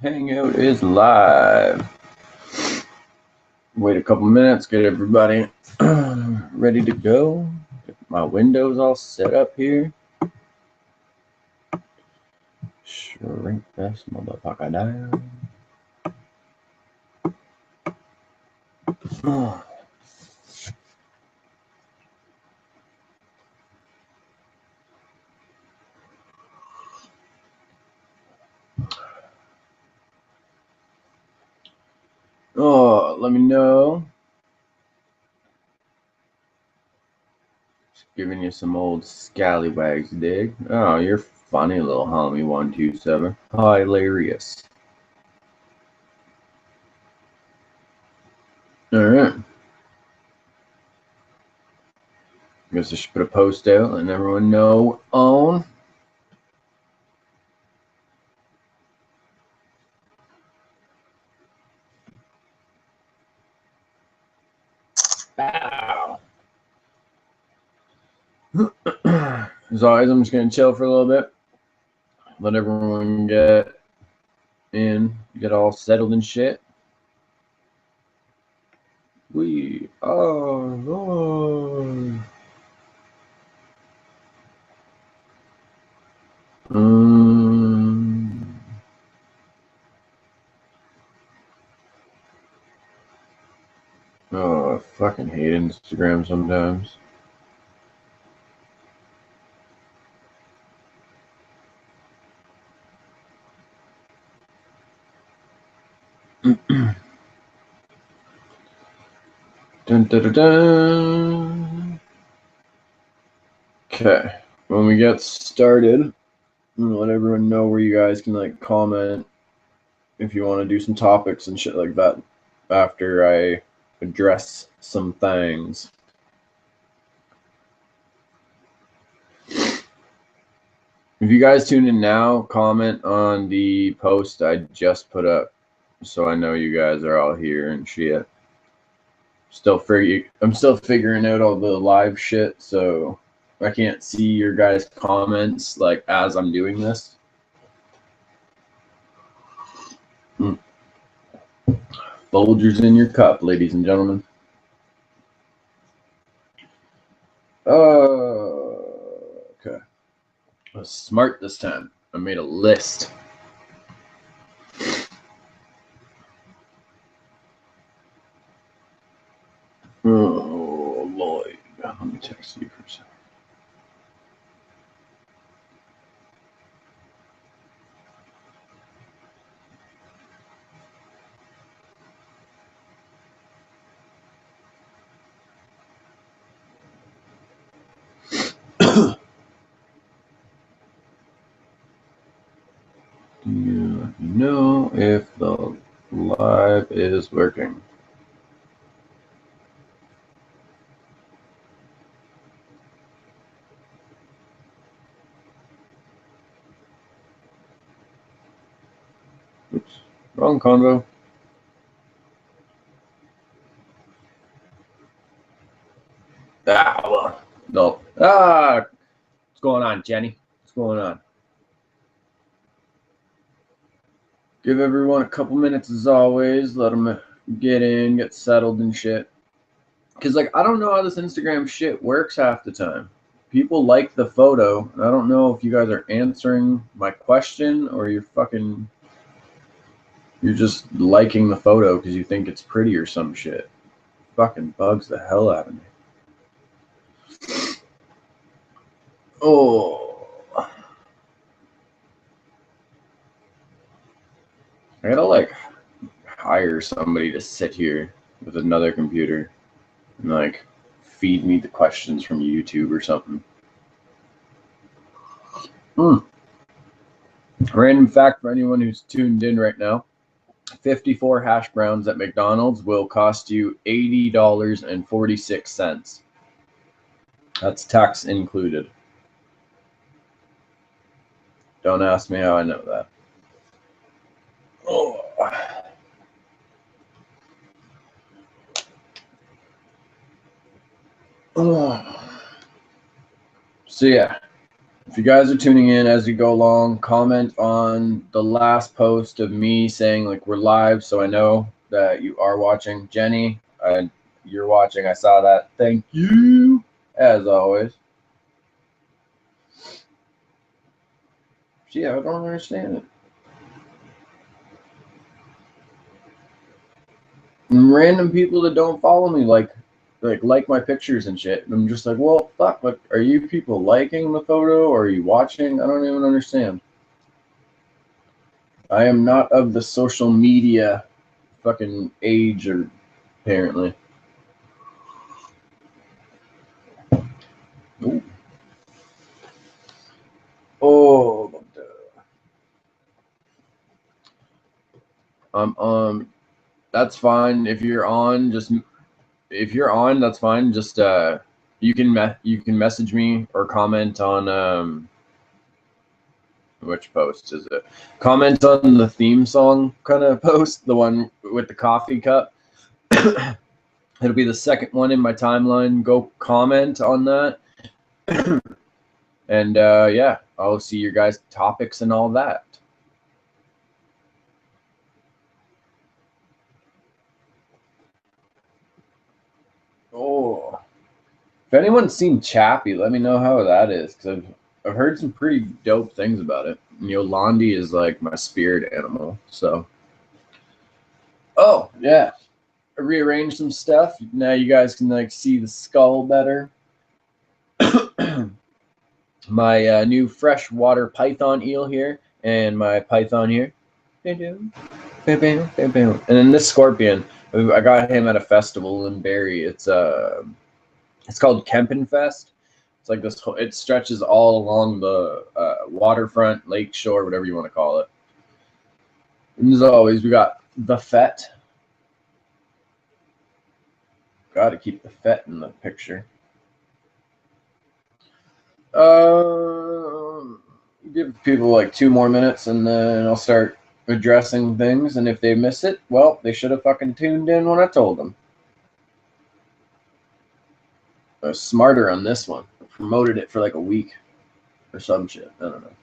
Hangout is live. Wait a couple minutes, get everybody ready to go. Get my windows all set up here. Shrink this motherfucker down. Oh, let me know. Just giving you some old scallywags dig. Oh, you're funny, little homie 127. Hilarious. Alright. Guess I should put a post out and everyone know on. Bow. As always, I'm just going to chill for a little bit. Let everyone get in, get all settled and shit. We are live. Oh, I fucking hate Instagram sometimes. Dun, dun, dun, dun. Okay, when we get started, I'm gonna let everyone know where you guys can like comment if you want to do some topics and shit like that after I address some things. If you guys tune in now, comment on the post I just put up so I know you guys are all here and shit. I'm still figuring out all the live shit, so I can't see your guys' comments like as I'm doing this. Folgers in your cup, ladies and gentlemen. Okay. I was smart this time. I made a list. Oh, Lloyd. Let me text you for a second. Do you let me know if the live is working? Oops, wrong convo. Well, no. What's going on, Jenny? What's going on? Give everyone a couple minutes as always. Let them get in, get settled and shit. Because, like, I don't know how this Instagram shit works half the time. People like the photo. I don't know if you guys are answering my question or you're just liking the photo because you think it's pretty or some shit. Fucking bugs the hell out of me. Oh. I gotta, like, hire somebody to sit here with another computer and, like, feed me the questions from YouTube or something. Random fact for anyone who's tuned in right now. 54 hash browns at McDonald's will cost you $80.46. That's tax included. Don't ask me how I know that. Oh. Oh. So yeah, If you guys are tuning in as you go along, comment on the last post of me saying like we're live, so I know that you are watching. Jenny, you're watching. I saw that. Thank you, as always. Yeah, I don't understand it. And random people that don't follow me like my pictures and shit. And I'm just like, well, fuck. Like, are you people liking the photo or are you watching? I don't even understand. I am not of the social media fucking age, or apparently. Ooh. Oh, that's fine. If you're on, that's fine. Just you can message me or comment on which post is it? Comment on the theme song kind of post, the one with the coffee cup. It'll be the second one in my timeline. Go comment on that. And yeah, I'll see your guys' topics and all that. Oh, if anyone's seen Chappie, let me know how that is, because I've heard some pretty dope things about it. And Yolandi is like my spirit animal. So, oh yeah, I rearranged some stuff. Now you guys can like see the skull better. My new freshwater python eel here, and my python here. And then this scorpion, I got him at a festival in Barrie. It's called Kempenfest. It's like this. It stretches all along the waterfront, lake shore, whatever you want to call it. And as always, we got the Fett. Got to keep the Fett in the picture. Give people like 2 more minutes, and then I'll start addressing things. And if they miss it, well, they should have fucking tuned in when I told them. I was smarter on this one. I promoted it for like a week or some shit. I don't know.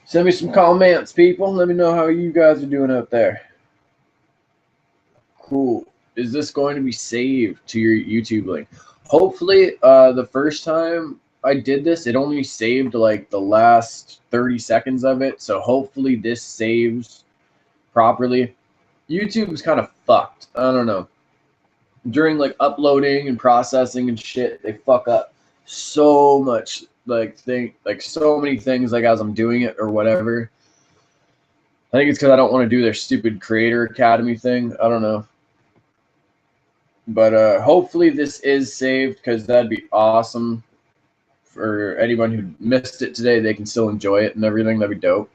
Send me some comments, people. Let me know how you guys are doing out there. Cool. Is this going to be saved to your YouTube link? Hopefully, the first time I did this, it only saved like the last 30 seconds of it. So hopefully this saves properly. YouTube is kind of fucked. I don't know. During like uploading and processing and shit, they fuck up so much, like so many things, like as I'm doing it or whatever. I think it's because I don't want to do their stupid Creator Academy thing. I don't know. But hopefully this is saved, because that'd be awesome. For anyone who missed it today, they can still enjoy it and everything. That'd be dope.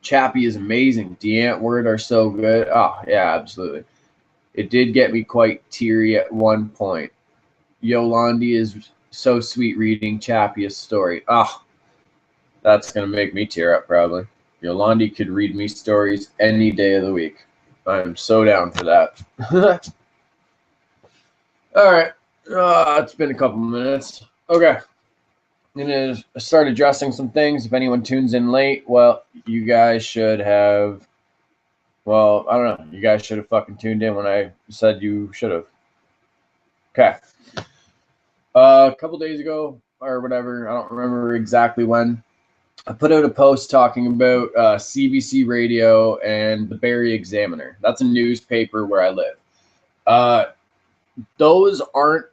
Chappie is amazing. D'Antwoord are so good. Oh, yeah, absolutely. It did get me quite teary at one point. Yolandi is so sweet reading Chappie's story. Oh, that's going to make me tear up probably. Yolandi could read me stories any day of the week. I'm so down for that. All right. It's been a couple minutes. Okay. I'm going to start addressing some things. If anyone tunes in late, well, you guys should have, well, I don't know. You guys should have fucking tuned in when I said you should have. Okay. A couple days ago or whatever, I don't remember exactly when, I put out a post talking about CBC Radio and the Barrie Examiner. That's a newspaper where I live. Those aren't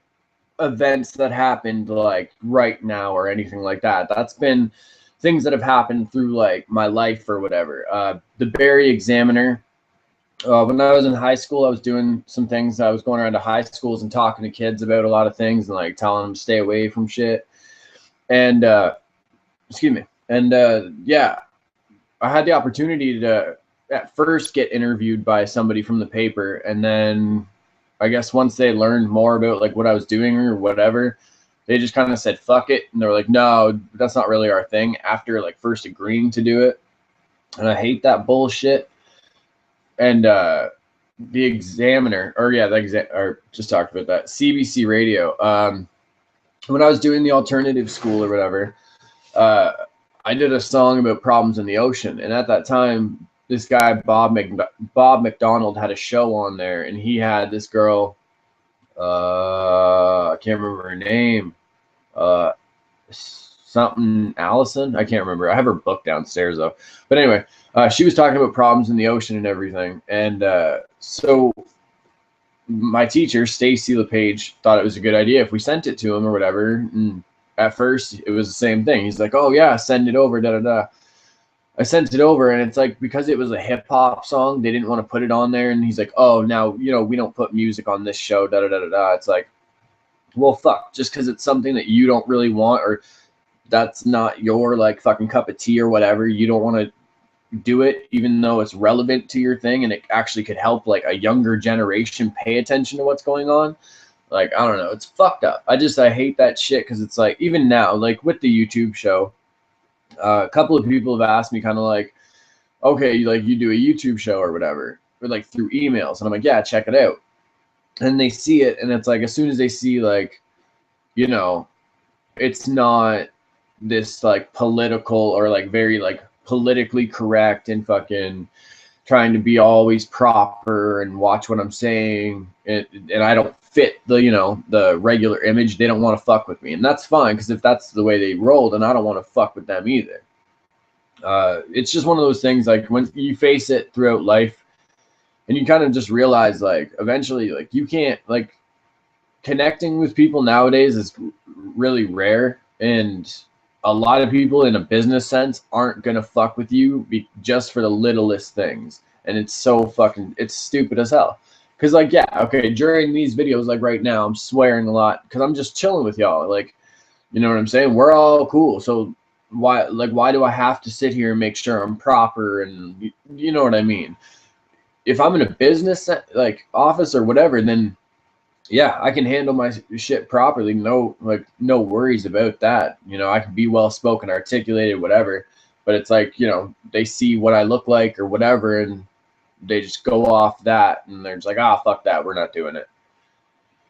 events that happened like right now or anything like that. That's been things that have happened through like my life or whatever. The Barrie Examiner, when I was in high school, I was doing some things. I was going around to high schools and talking to kids about a lot of things and like telling them to stay away from shit. And excuse me. And yeah, I had the opportunity to at first get interviewed by somebody from the paper, and then I guess once they learned more about like what I was doing or whatever, they just kind of said fuck it, and they were like, no, that's not really our thing, after like first agreeing to do it. And I hate that bullshit. And the Examiner, or yeah, or just talked about that, CBC Radio, when I was doing the alternative school or whatever, uh, I did a song about problems in the ocean, and at that time, this guy Bob McDonald had a show on there, and he had this girl. I can't remember her name. Uh, Something Allison. I can't remember. I have her book downstairs though. But anyway, she was talking about problems in the ocean and everything, and so my teacher, Stacy LePage, thought it was a good idea if we sent it to him or whatever. And at first, it was the same thing. He's like, "Oh yeah, send it over." Da da da. I sent it over, and it's like because it was a hip hop song, they didn't want to put it on there. And he's like, "Oh, now we don't put music on this show." Da da da da da. It's like, well, fuck. Just because it's something that you don't really want, or that's not your like fucking cup of tea or whatever, you don't want to do it, even though it's relevant to your thing and it actually could help like a younger generation pay attention to what's going on. Like, I don't know, it's fucked up. I hate that shit because it's like, even now, like with the YouTube show, a couple of people have asked me kind of like, okay, like you do a YouTube show or whatever, or like through emails. And I'm like, yeah, check it out. And they see it. And it's like, as soon as they see like, you know, it's not this like political or like very like politically correct and fucking trying to be always proper and watch what I'm saying, and I don't fit the the regular image, they don't want to fuck with me, and that's fine, because if that's the way they roll, then I don't want to fuck with them either. It's just one of those things, like when you face it throughout life and you kind of just realize like eventually like you can't, like, connecting with people nowadays is really rare, and a lot of people in a business sense aren't gonna fuck with you just for the littlest things, and it's so fucking, it's stupid as hell. Because like, yeah, okay, during these videos, like right now, I'm swearing a lot because I'm just chilling with y'all, like, you know what I'm saying, we're all cool, so why do I have to sit here and make sure I'm proper, and you know what I mean? If I'm in a business like office or whatever, then yeah, I can handle my shit properly. No, like, no worries about that. I can be well spoken, articulated, whatever. But it's like, they see what I look like or whatever, and they just go off that, and they're just like, ah, fuck that, we're not doing it.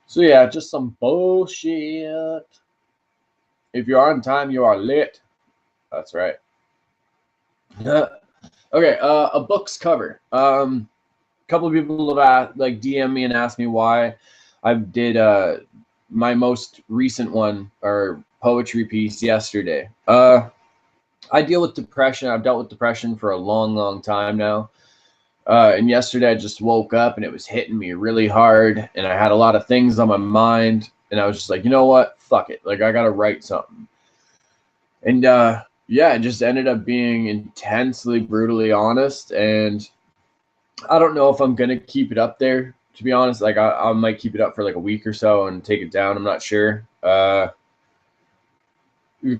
So yeah, just some bullshit. If you're on time, you are lit. That's right. Okay, a book's cover. Couple of people have asked, like, DM me and asked me why I did my most recent one or poetry piece yesterday. I deal with depression. I've dealt with depression for a long, long time now. And yesterday I just woke up and it was hitting me really hard, and I had a lot of things on my mind, and I was just like, you know what? Fuck it. Like, I gotta write something. And yeah, it just ended up being intensely, brutally honest, and I don't know if I'm gonna keep it up there, to be honest. Like, I might keep it up for like a week or so and take it down. I'm not sure. A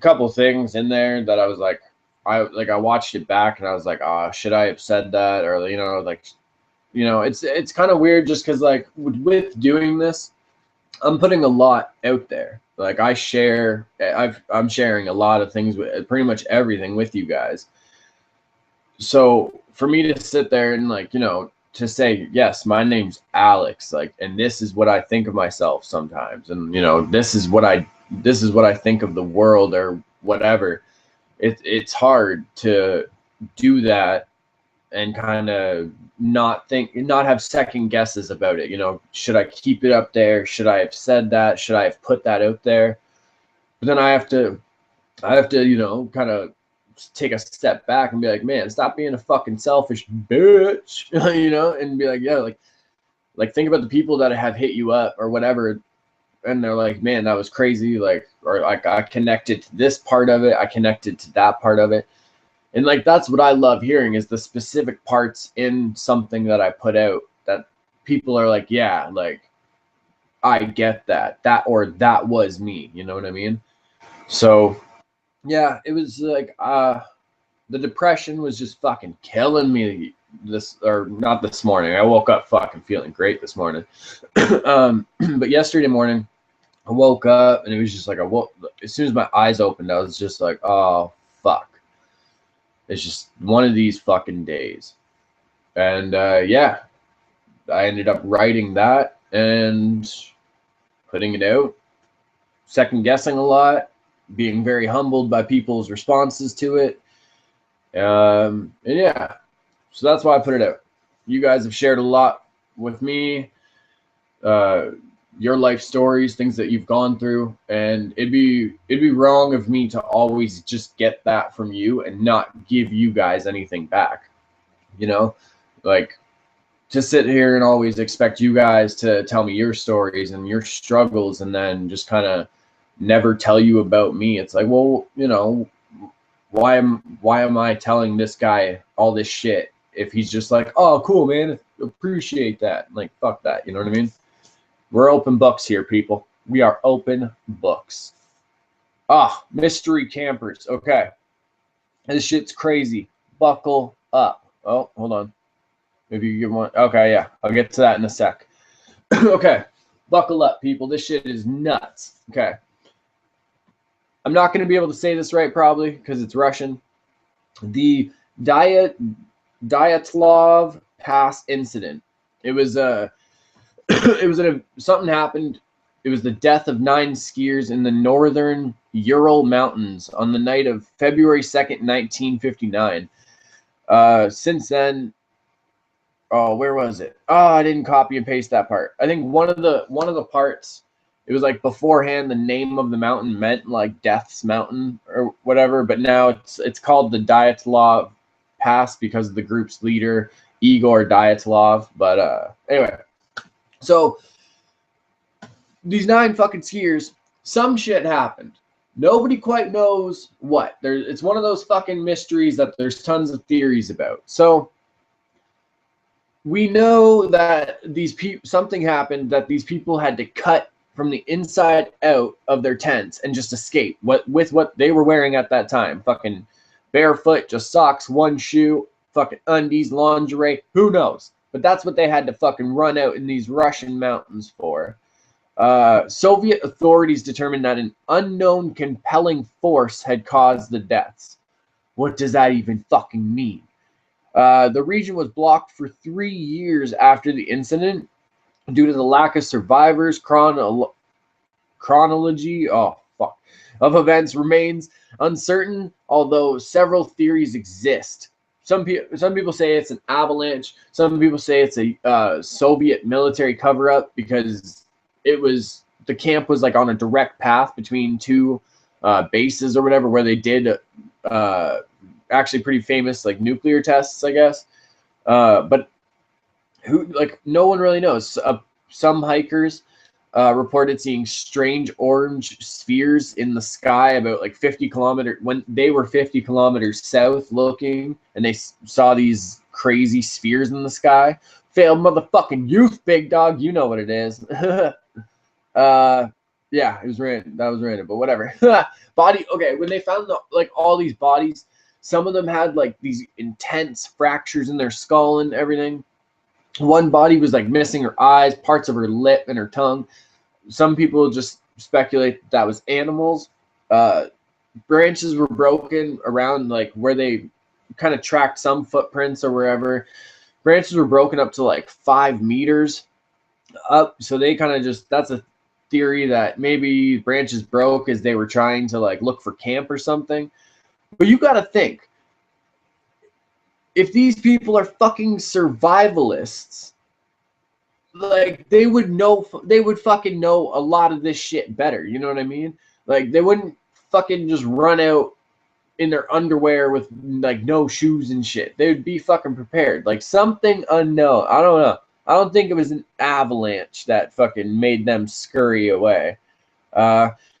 couple things in there that I was like, I watched it back and I was like, ah, should I have said that? Or like, it's kind of weird just because like with doing this, I'm putting a lot out there. Like, I'm sharing a lot of things with pretty much everything with you guys. So for me to sit there and like, to say, yes, my name's Alex, like, and this is what I think of myself sometimes, and this is what I think of the world or whatever. It's hard to do that and kind of not have second guesses about it. Should I keep it up there? Should I have said that? Should I have put that out there? But then I have to kind of take a step back and be like, man, stop being a fucking selfish bitch, and be like, yeah, like think about the people that have hit you up or whatever, and they're like, man, that was crazy, like, or like, I connected to this part of it, I connected to that part of it, and like, that's what I love hearing, is the specific parts in something that I put out that people are like, yeah, like, I get that or that was me, you know what I mean? So yeah, it was like, the depression was just fucking killing me not this morning. I woke up fucking feeling great this morning. But yesterday morning, I woke up and it was just like, as soon as my eyes opened, I was just like, oh, fuck. It's just one of these fucking days. And yeah, I ended up writing that and putting it out. second guessing a lot, being very humbled by people's responses to it. And yeah, so that's why I put it out. You guys have shared a lot with me, your life stories, things that you've gone through, and it'd be wrong of me to always just get that from you and not give you guys anything back. You know, like, to sit here and always expect you guys to tell me your stories and your struggles and then just kind of never tell you about me. It's like, well, you know, why am I telling this guy all this shit if he's just like, oh, cool, man, appreciate that. Like, fuck that. You know what I mean? We're open books here, people. We are open books. Mystery campers. Okay. This shit's crazy. Buckle up. Oh, hold on. Maybe you give one. Okay, yeah. I'll get to that in a sec. Okay. Buckle up, people. This shit is nuts. Okay. I'm not going to be able to say this right, probably, because it's Russian. The Dyatlov Pass incident. It was something happened. It was the death of 9 skiers in the northern Ural Mountains on the night of February 2nd, 1959. Since then, where was it? I didn't copy and paste that part. I think one of the parts, it was like beforehand the name of the mountain meant like Death's Mountain or whatever, but now it's called the Dyatlov Pass because of the group's leader, Igor Dyatlov. But anyway, so these 9 fucking skiers, some shit happened. Nobody quite knows what. It's one of those fucking mysteries that there's tons of theories about. So we know that something happened, that these people had to cut from the inside out of their tents and just escape with what they were wearing at that time. Fucking barefoot, just socks, one shoe, fucking undies, lingerie, who knows? But that's what they had to fucking run out in these Russian mountains for. Soviet authorities determined that an unknown compelling force had caused the deaths. What does that even fucking mean? The region was blocked for 3 years after the incident due to the lack of survivors. Chronology of events remains uncertain, although several theories exist. Some people say it's an avalanche. Some people say it's a Soviet military cover-up because the camp was like on a direct path between 2 bases or whatever, where they did actually pretty famous like nuclear tests, I guess. But no one really knows. Some hikers reported seeing strange orange spheres in the sky about like 50 kilometers when they were 50 kilometers south looking, and they saw these crazy spheres in the sky. Failed motherfucking youth, big dog. You know what it is. Yeah, it was random. That was random, but whatever. Body. Okay, when they found all these bodies, some of them had like these intense fractures in their skull and everything. One body was like missing her eyes, parts of her lip and her tongue. Some people just speculate that was animals. Branches were broken around like where they kind of tracked some footprints or wherever. Branches were broken up to like 5 meters up. So they kind of that's a theory that maybe branches broke as they were trying to like look for camp or something. But you got to think, if these people are fucking survivalists, like they would fucking know a lot of this shit better. You know what I mean? Like they wouldn't fucking just run out in their underwear with like no shoes and shit. They would be fucking prepared. Like something unknown. I don't know. I don't think it was an avalanche that fucking made them scurry away.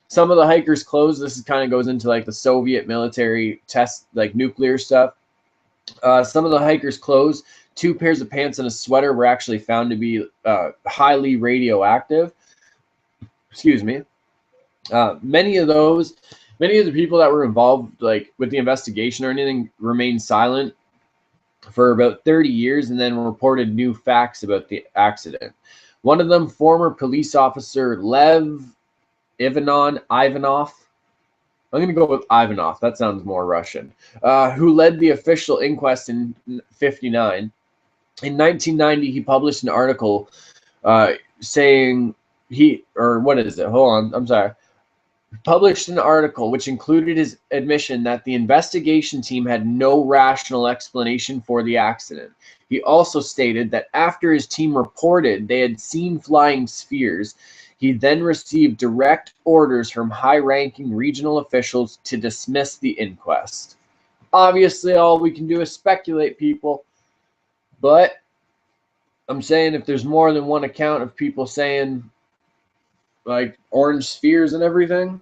Some of the hikers' clothes, this kind of goes into like the Soviet military test, like nuclear stuff. Some of the hikers' clothes, 2 pairs of pants and a sweater, were actually found to be highly radioactive. Excuse me. Many of the people that were involved, like with the investigation or anything, remained silent for about 30 years and then reported new facts about the accident. One of them, former police officer Lev Ivanov. I'm going to go with Ivanov. That sounds more Russian. Who led the official inquest in 1959. In 1990, he published an article saying what is it? Hold on. I'm sorry. published an article which included his admission that the investigation team had no rational explanation for the accident. He also stated that after his team reported they had seen flying spheres, he then received direct orders from high-ranking regional officials to dismiss the inquest. Obviously, all we can do is speculate, people, but I'm saying if there's more than one account of people saying like orange spheres and everything,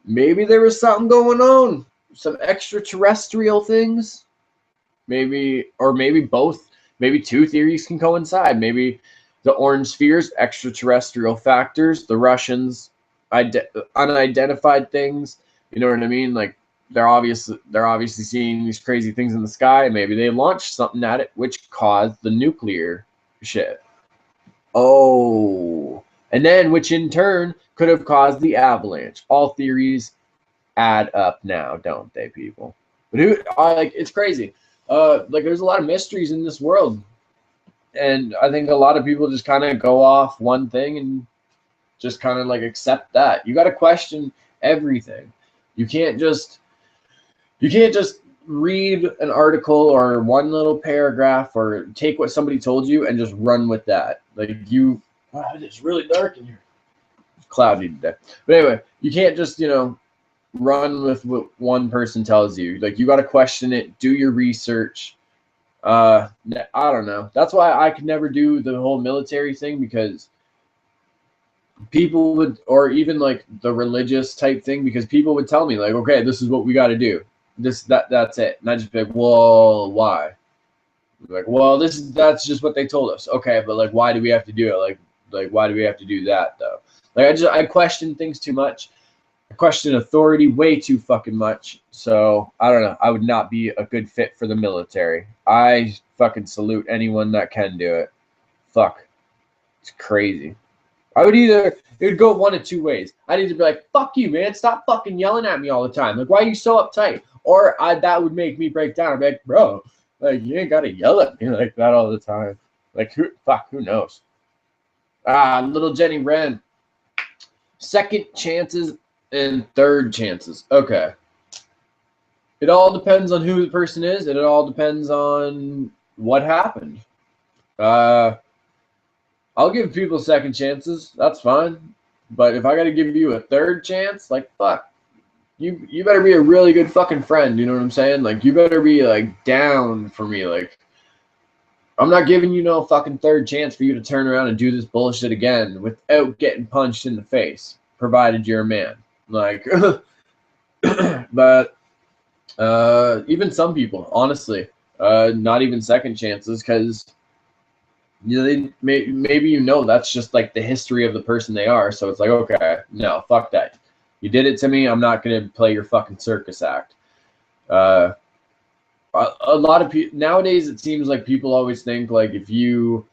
maybe there was something going on, some extraterrestrial things, maybe, or maybe both, maybe two theories can coincide. Maybe the orange spheres, extraterrestrial factors, the Russians, unidentified things, you know what I mean? Like they're obviously seeing these crazy things in the sky. Maybe they launched something at it which caused the nuclear shit. Oh, and then which in turn could have caused the avalanche. All theories add up now, don't they, people? But who like it's crazy. Like there's a lot of mysteries in this world, and I think a lot of people just kind of go off one thing and just kind of like accept that. You got to question everything. You can't just read an article or one little paragraph or take what somebody told you and just run with that. Like wow, it's really dark in here. It's cloudy today. But anyway, you can't just, run with what one person tells you. Like you got to question it, do your research. I don't know. That's why I could never do the whole military thing, because people would, or even like the religious type thing, because people would tell me like, okay, this is what we got to do. That's it. And I just be like, well, why? Like, well, that's just what they told us. Okay, but like, why do we have to do it? Like why do we have to do that though? Like I question things too much. I question authority way too fucking much. So I don't know. I would not be a good fit for the military. I fucking salute anyone that can do it. Fuck, it's crazy. It would go one of two ways. I'd either be like, fuck you, man, stop fucking yelling at me all the time. Like, why are you so uptight? Or that would make me break down. I'd be like, bro, like, you ain't gotta yell at me like that all the time. Like, who knows? Little Jenny Wren. Second chances and third chances. Okay. It all depends on who the person is, and it all depends on what happened. I'll give people second chances. That's fine. But if I got to give you a third chance, like, fuck. You better be a really good fucking friend. You know what I'm saying? Like, you better be, like, down for me. Like, I'm not giving you no fucking third chance for you to turn around and do this bullshit again without getting punched in the face, provided you're a man. Like, but even some people, honestly, not even second chances, because maybe that's just like the history of the person they are. So it's like, okay, no, fuck that. You did it to me. I'm not gonna play your fucking circus act. A lot of people nowadays, it seems like people always think like if you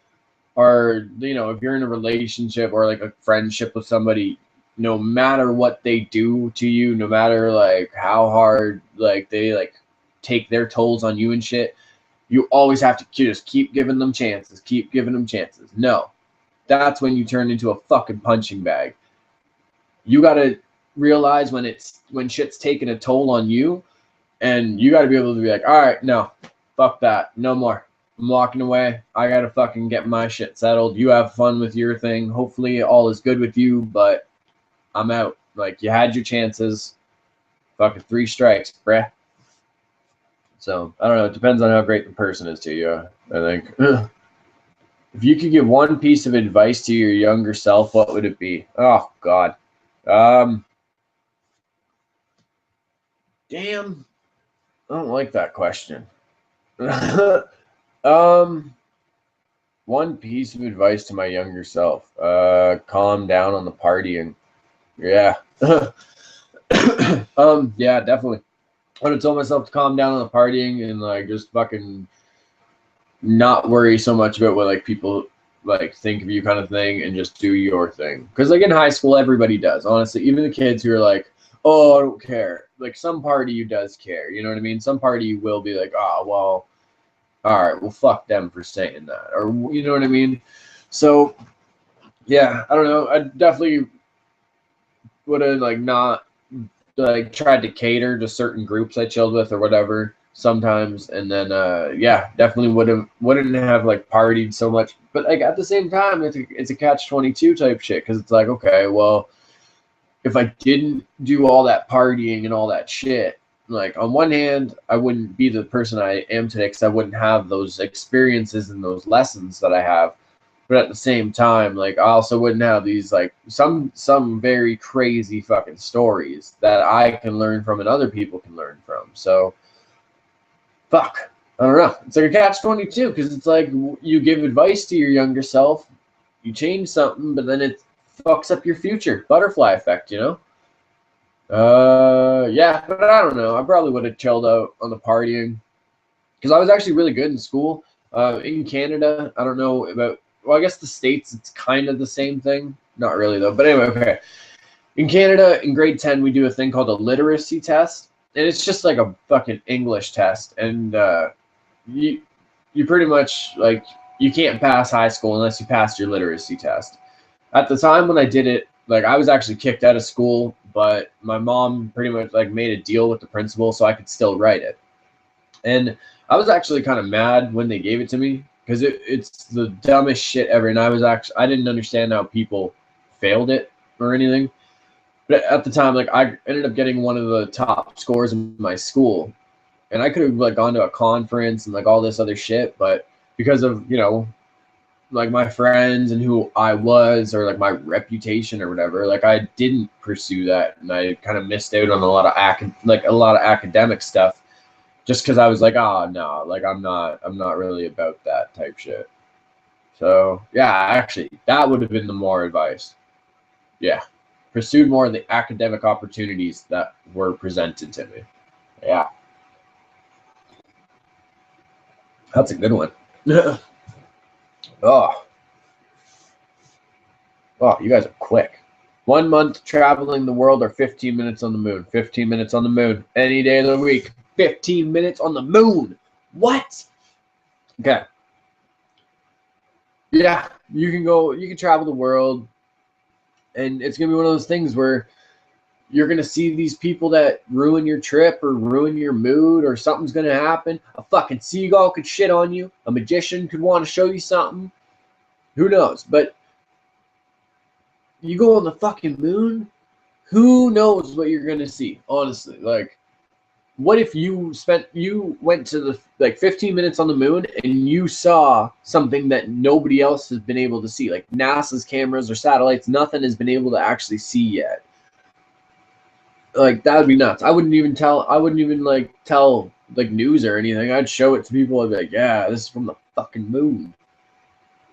are, if you're in a relationship or like a friendship with somebody, no matter what they do to you, no matter like how hard like they like take their tolls on you and shit, you always have to just keep giving them chances, keep giving them chances. No, that's when you turn into a fucking punching bag. You gotta realize when shit's taking a toll on you, and you gotta be able to be like, all right, no, fuck that, no more. I'm walking away. I gotta fucking get my shit settled. You have fun with your thing. Hopefully all is good with you, but I'm out. Like, you had your chances. Fucking 3 strikes, bruh. So, I don't know. It depends on how great the person is to you, I think. If you could give one piece of advice to your younger self, what would it be? Oh, God. Damn. I don't like that question. One piece of advice to my younger self. Calm down on the partying. Yeah. Yeah, definitely. I would have told myself to calm down on the partying and like just fucking not worry so much about what like people like think of you kind of thing, and just do your thing. Because like in high school, everybody does, honestly. Even the kids who are like, oh, I don't care. Like some part of you does care. You know what I mean? Some part of you will be like, oh, well, all right, well, fuck them for saying that. Or you know what I mean? So yeah, I don't know. I definitely have like not like tried to cater to certain groups I chilled with or whatever sometimes, and then yeah, definitely wouldn't have like partied so much. But like at the same time, it's a catch-22 type shit, because it's like, okay, well, if I didn't do all that partying and all that shit, like on one hand, I wouldn't be the person I am today, because I wouldn't have those experiences and those lessons that I have. But at the same time, like I also wouldn't have these like some very crazy fucking stories that I can learn from and other people can learn from. So fuck, I don't know. It's like a catch-22, because it's like you give advice to your younger self, you change something, but then it fucks up your future. Butterfly effect, you know? Yeah, but I don't know. I probably would have chilled out on the partying, because I was actually really good in school. In Canada, I don't know about, well, I guess the States, it's kind of the same thing. Not really, though. But anyway, okay. In Canada, in grade 10, we do a thing called a literacy test. And it's just like a fucking English test. And you pretty much, like, you can't pass high school unless you pass your literacy test. At the time when I did it, like, I was actually kicked out of school, but my mom pretty much, like, made a deal with the principal so I could still write it. And I was actually kind of mad when they gave it to me, because it's the dumbest shit ever. And I didn't understand how people failed it or anything. But at the time, like, I ended up getting one of the top scores in my school, and I could have like gone to a conference and like all this other shit, but because of, you know, like my friends and who I was, or like my reputation or whatever, like I didn't pursue that, and I kind of missed out on a lot of academic stuff, just because I was like, oh no, like I'm not really about that type shit. So yeah, actually, that would have been the more advice. Yeah, pursued more of the academic opportunities that were presented to me. Yeah, that's a good one. Oh, you guys are quick. 1 month traveling the world, or 15 minutes on the moon. 15 minutes on the moon any day of the week. 15 minutes on the moon. What? Okay. Yeah, you can travel the world, and it's gonna be one of those things where you're gonna see these people that ruin your trip or ruin your mood, or something's gonna happen. A fucking seagull could shit on you. A magician could want to show you something. Who knows? But you go on the fucking moon, who knows what you're gonna see? Honestly, like, what if you went to the like 15 minutes on the moon and you saw something that nobody else has been able to see, like NASA's cameras or satellites, nothing has been able to actually see yet. Like, that would be nuts. I wouldn't even like tell like news or anything. I'd show it to people. I'd be like, yeah, this is from the fucking moon.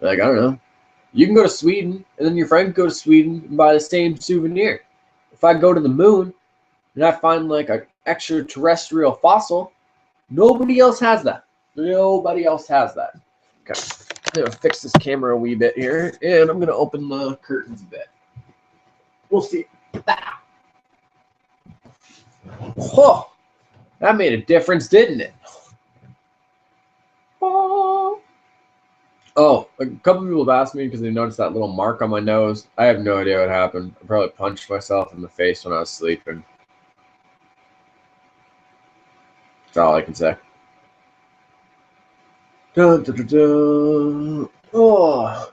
Like, I don't know. You can go to Sweden, and then your friend can go to Sweden and buy the same souvenir. If I go to the moon and I find like an extraterrestrial fossil, nobody else has that. Nobody else has that. Okay, I'm gonna fix this camera a wee bit here, and I'm gonna open the curtains a bit. We'll see. Oh, that made a difference, didn't it? Oh, a couple people have asked me because they noticed that little mark on my nose. I have no idea what happened. I probably punched myself in the face when I was sleeping. That's all I can say. Dun, dun, dun, dun. Oh.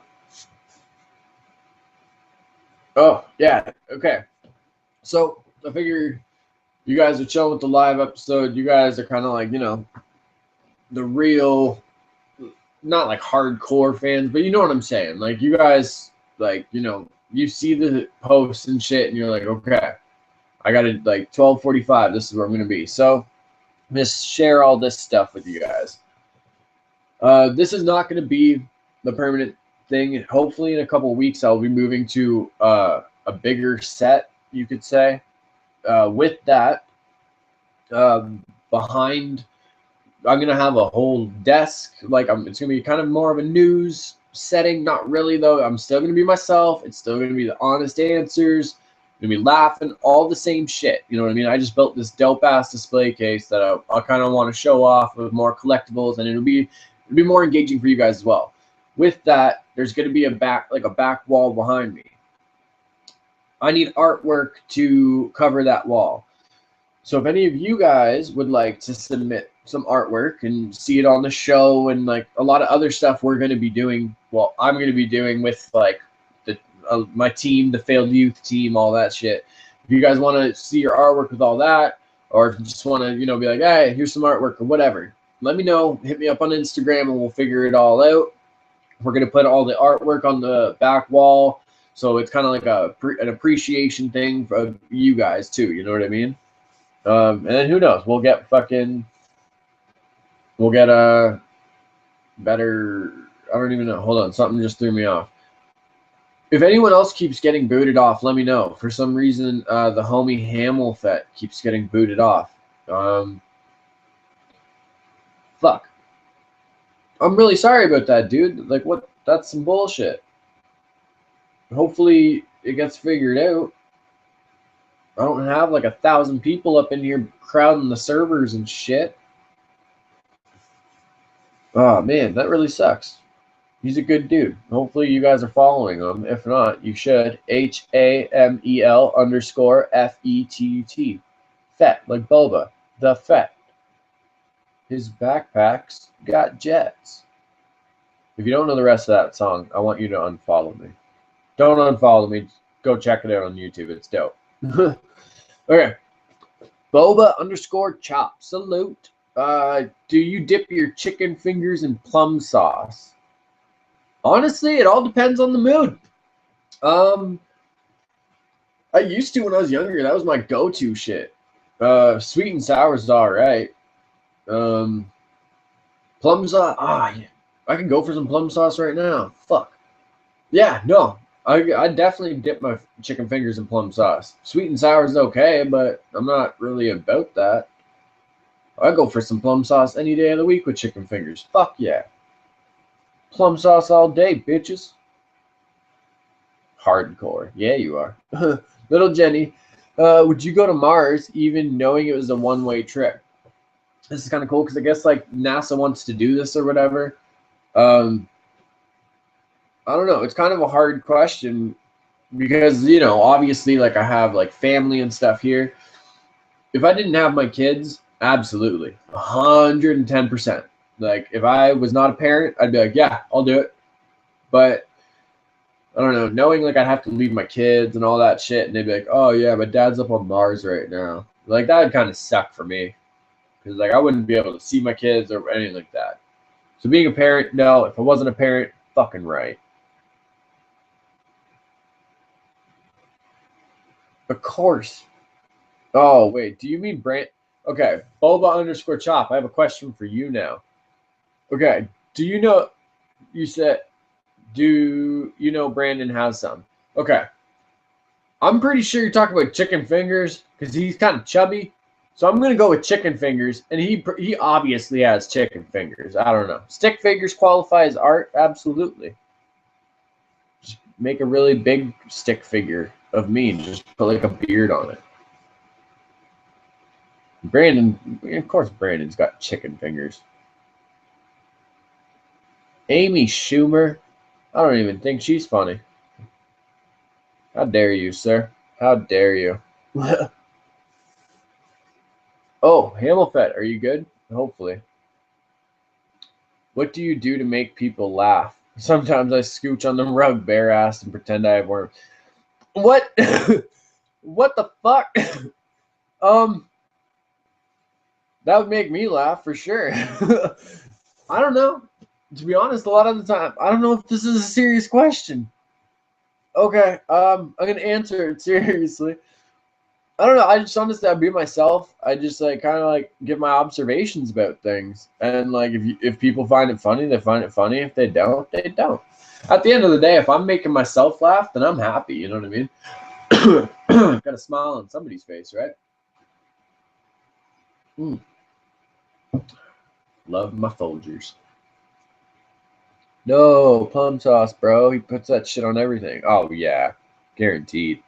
Oh, yeah. Okay. So I figure you guys are chilling with the live episode. You guys are kind of like, you know, the real, not like hardcore fans, but you know what I'm saying. Like, you guys, like, you know, you see the posts and shit, and you're like, okay, I got to, like, 12:45. This is where I'm going to be. So I'm going to share all this stuff with you guys. This is not going to be the permanent thing. Hopefully in a couple of weeks, I'll be moving to a bigger set, you could say. With that, behind, I'm going to have a whole desk. Like, it's going to be kind of more of a news setting. Not really, though. I'm still going to be myself. It's still going to be the honest answers. I'm going to be laughing, all the same shit. You know what I mean? I just built this dope-ass display case that I kind of want to show off with more collectibles, and it'll be more engaging for you guys as well. With that, there's going to be a back wall behind me. I need artwork to cover that wall. So if any of you guys would like to submit some artwork and see it on the show and like a lot of other stuff we're going to be doing, well, I'm going to be doing with like the my team, the failed youth team, all that shit. If you guys want to see your artwork with all that, or if you just want to, be like, hey, here's some artwork or whatever, let me know. Hit me up on Instagram and we'll figure it all out. We're going to put all the artwork on the back wall. So it's kind of like an appreciation thing for you guys too. You know what I mean? And then who knows? We'll get a better. I don't even know. Hold on, something just threw me off. If anyone else keeps getting booted off, let me know. For some reason, the homie Hamilfet keeps getting booted off. Fuck. I'm really sorry about that, dude. Like, what? That's some bullshit. Hopefully, it gets figured out. I don't have like 1,000 people up in here crowding the servers and shit. Oh, man, that really sucks. He's a good dude. Hopefully you guys are following him. If not, you should. HAMEL_FETUT. Fet, like Boba. The Fet. His backpacks got jets. If you don't know the rest of that song, I want you to unfollow me. Don't unfollow me. Go check it out on YouTube. It's dope. Okay. Boba_chop. Salute. Do you dip your chicken fingers in plum sauce? Honestly, it all depends on the mood. I used to when I was younger. That was my go-to shit. Sweet and sour is all right. Plum sauce. Yeah. I can go for some plum sauce right now. Fuck. Yeah, no. I definitely dip my chicken fingers in plum sauce. Sweet and sour is okay, but I'm not really about that. I go for some plum sauce any day of the week with chicken fingers. Fuck yeah. Plum sauce all day, bitches. Hardcore. Yeah, you are. Little Jenny, would you go to Mars even knowing it was a one-way trip? This is kind of cool because I guess like NASA wants to do this or whatever. I don't know. It's kind of a hard question because, obviously like I have like family and stuff here. If I didn't have my kids, absolutely. 110%. Like if I was not a parent, I'd be like, yeah, I'll do it. But I don't know, knowing like I'd have to leave my kids and all that shit, and they'd be like, oh yeah, my dad's up on Mars right now. Like that would kind of suck for me. Because like I wouldn't be able to see my kids or anything like that. So being a parent, no. If I wasn't a parent, fucking right. Of course. Oh, wait. Do you mean Brand? Okay. Boba_chop. I have a question for you now. Okay. Do you know? You said, do you know Brandon has some? Okay. I'm pretty sure you're talking about chicken fingers because he's kind of chubby. So I'm going to go with chicken fingers. And he obviously has chicken fingers. I don't know. Stick figures qualify as art? Absolutely. Just make a really big stick figure of me and just put like a beard on it. Brandon, of course Brandon's got chicken fingers. Amy Schumer, I don't even think she's funny. How dare you, sir? How dare you? Oh, Hamilfet, are you good? Hopefully. What do you do to make people laugh? Sometimes I scooch on the rug bare-assed and pretend I have worms. What? What the fuck? That would make me laugh for sure. I don't know. To be honest, a lot of the time, I don't know if this is a serious question. Okay, I'm gonna answer it seriously. I don't know. I just honestly, I be myself. I just like kind of like give my observations about things, and like if people find it funny, they find it funny. If they don't, they don't. At the end of the day, if I'm making myself laugh, then I'm happy. You know what I mean? Got a smile on somebody's face, right? Love my Folgers. No, plum sauce, bro. He puts that shit on everything. Oh yeah, guaranteed.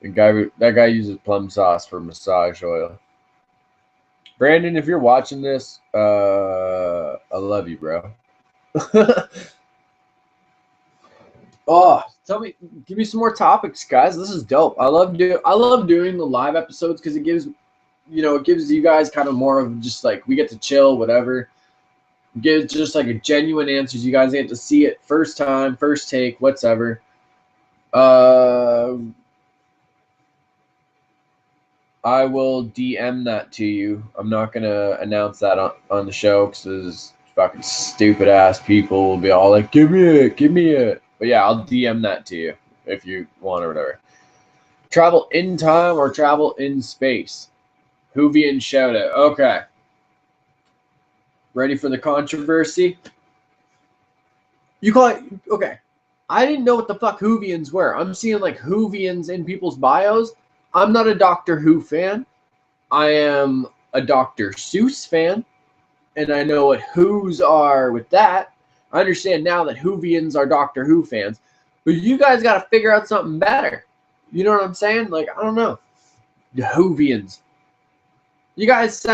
That guy uses plum sauce for massage oil. Brandon, if you're watching this, I love you, bro. Oh, Give me some more topics, guys. This is dope. I love doing the live episodes because it gives you guys kind of more of just like we get to chill, whatever. Give just like a genuine answers. You guys get to see it first time, first take, whatever. I will DM that to you. I'm not gonna announce that on the show because fucking stupid ass people will be all like, give me it. But yeah, I'll DM that to you if you want or whatever. Travel in time or travel in space? Whovian shout out. Okay. Ready for the controversy? You call it, okay. I didn't know what the fuck Whovians were. I'm seeing like Whovians in people's bios. I'm not a Doctor Who fan. I am a Dr. Seuss fan. And I know what Who's are with that. I understand now that Whovians are Doctor Who fans. But you guys got to figure out something better. You know what I'm saying? Like, I don't know. The Whovians. You guys,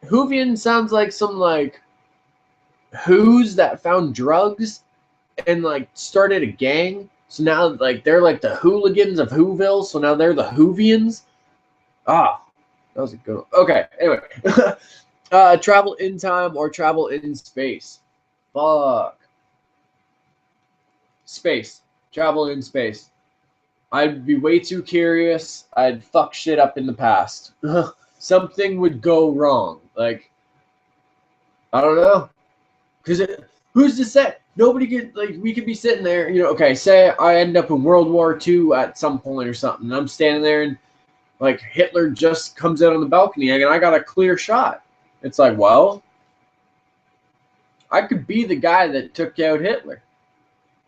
Whovian sounds like some like Who's that found drugs and like started a gang. So now like they're like the hooligans of Whoville. So now they're the Whovians. Ah, that was a good one. Okay, anyway. Travel in time or travel in space? Fuck. Space. Travel in space. I'd be way too curious. I'd fuck shit up in the past. Something would go wrong. Like, I don't know. Because who's to say? Nobody could, like, we could be sitting there, okay, say I end up in World War II at some point or something. And I'm standing there and, like, Hitler just comes out on the balcony and I got a clear shot. It's like, well, I could be the guy that took out Hitler.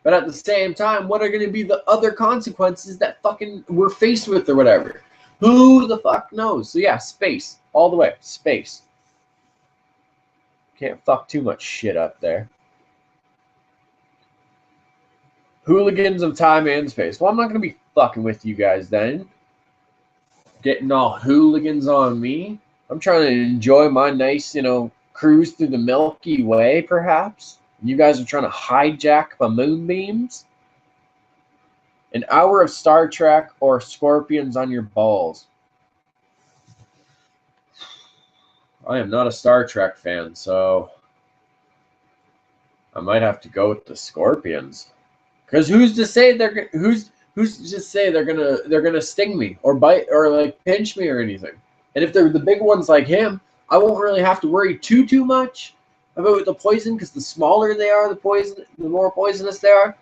But at the same time, what are going to be the other consequences that fucking we're faced with or whatever? Who the fuck knows? So yeah, space. All the way. Space. Can't fuck too much shit up there. Hooligans of time and space. Well, I'm not going to be fucking with you guys then. Getting all hooligans on me. I'm trying to enjoy my nice, cruise through the Milky Way, perhaps. You guys are trying to hijack my moonbeams. An hour of Star Trek or scorpions on your balls. I am not a Star Trek fan, so I might have to go with the scorpions. Because who's to say they're gonna sting me or bite or like pinch me or anything? And if they're the big ones like him, I won't really have to worry too much about the poison because the smaller they are, the more poisonous they are.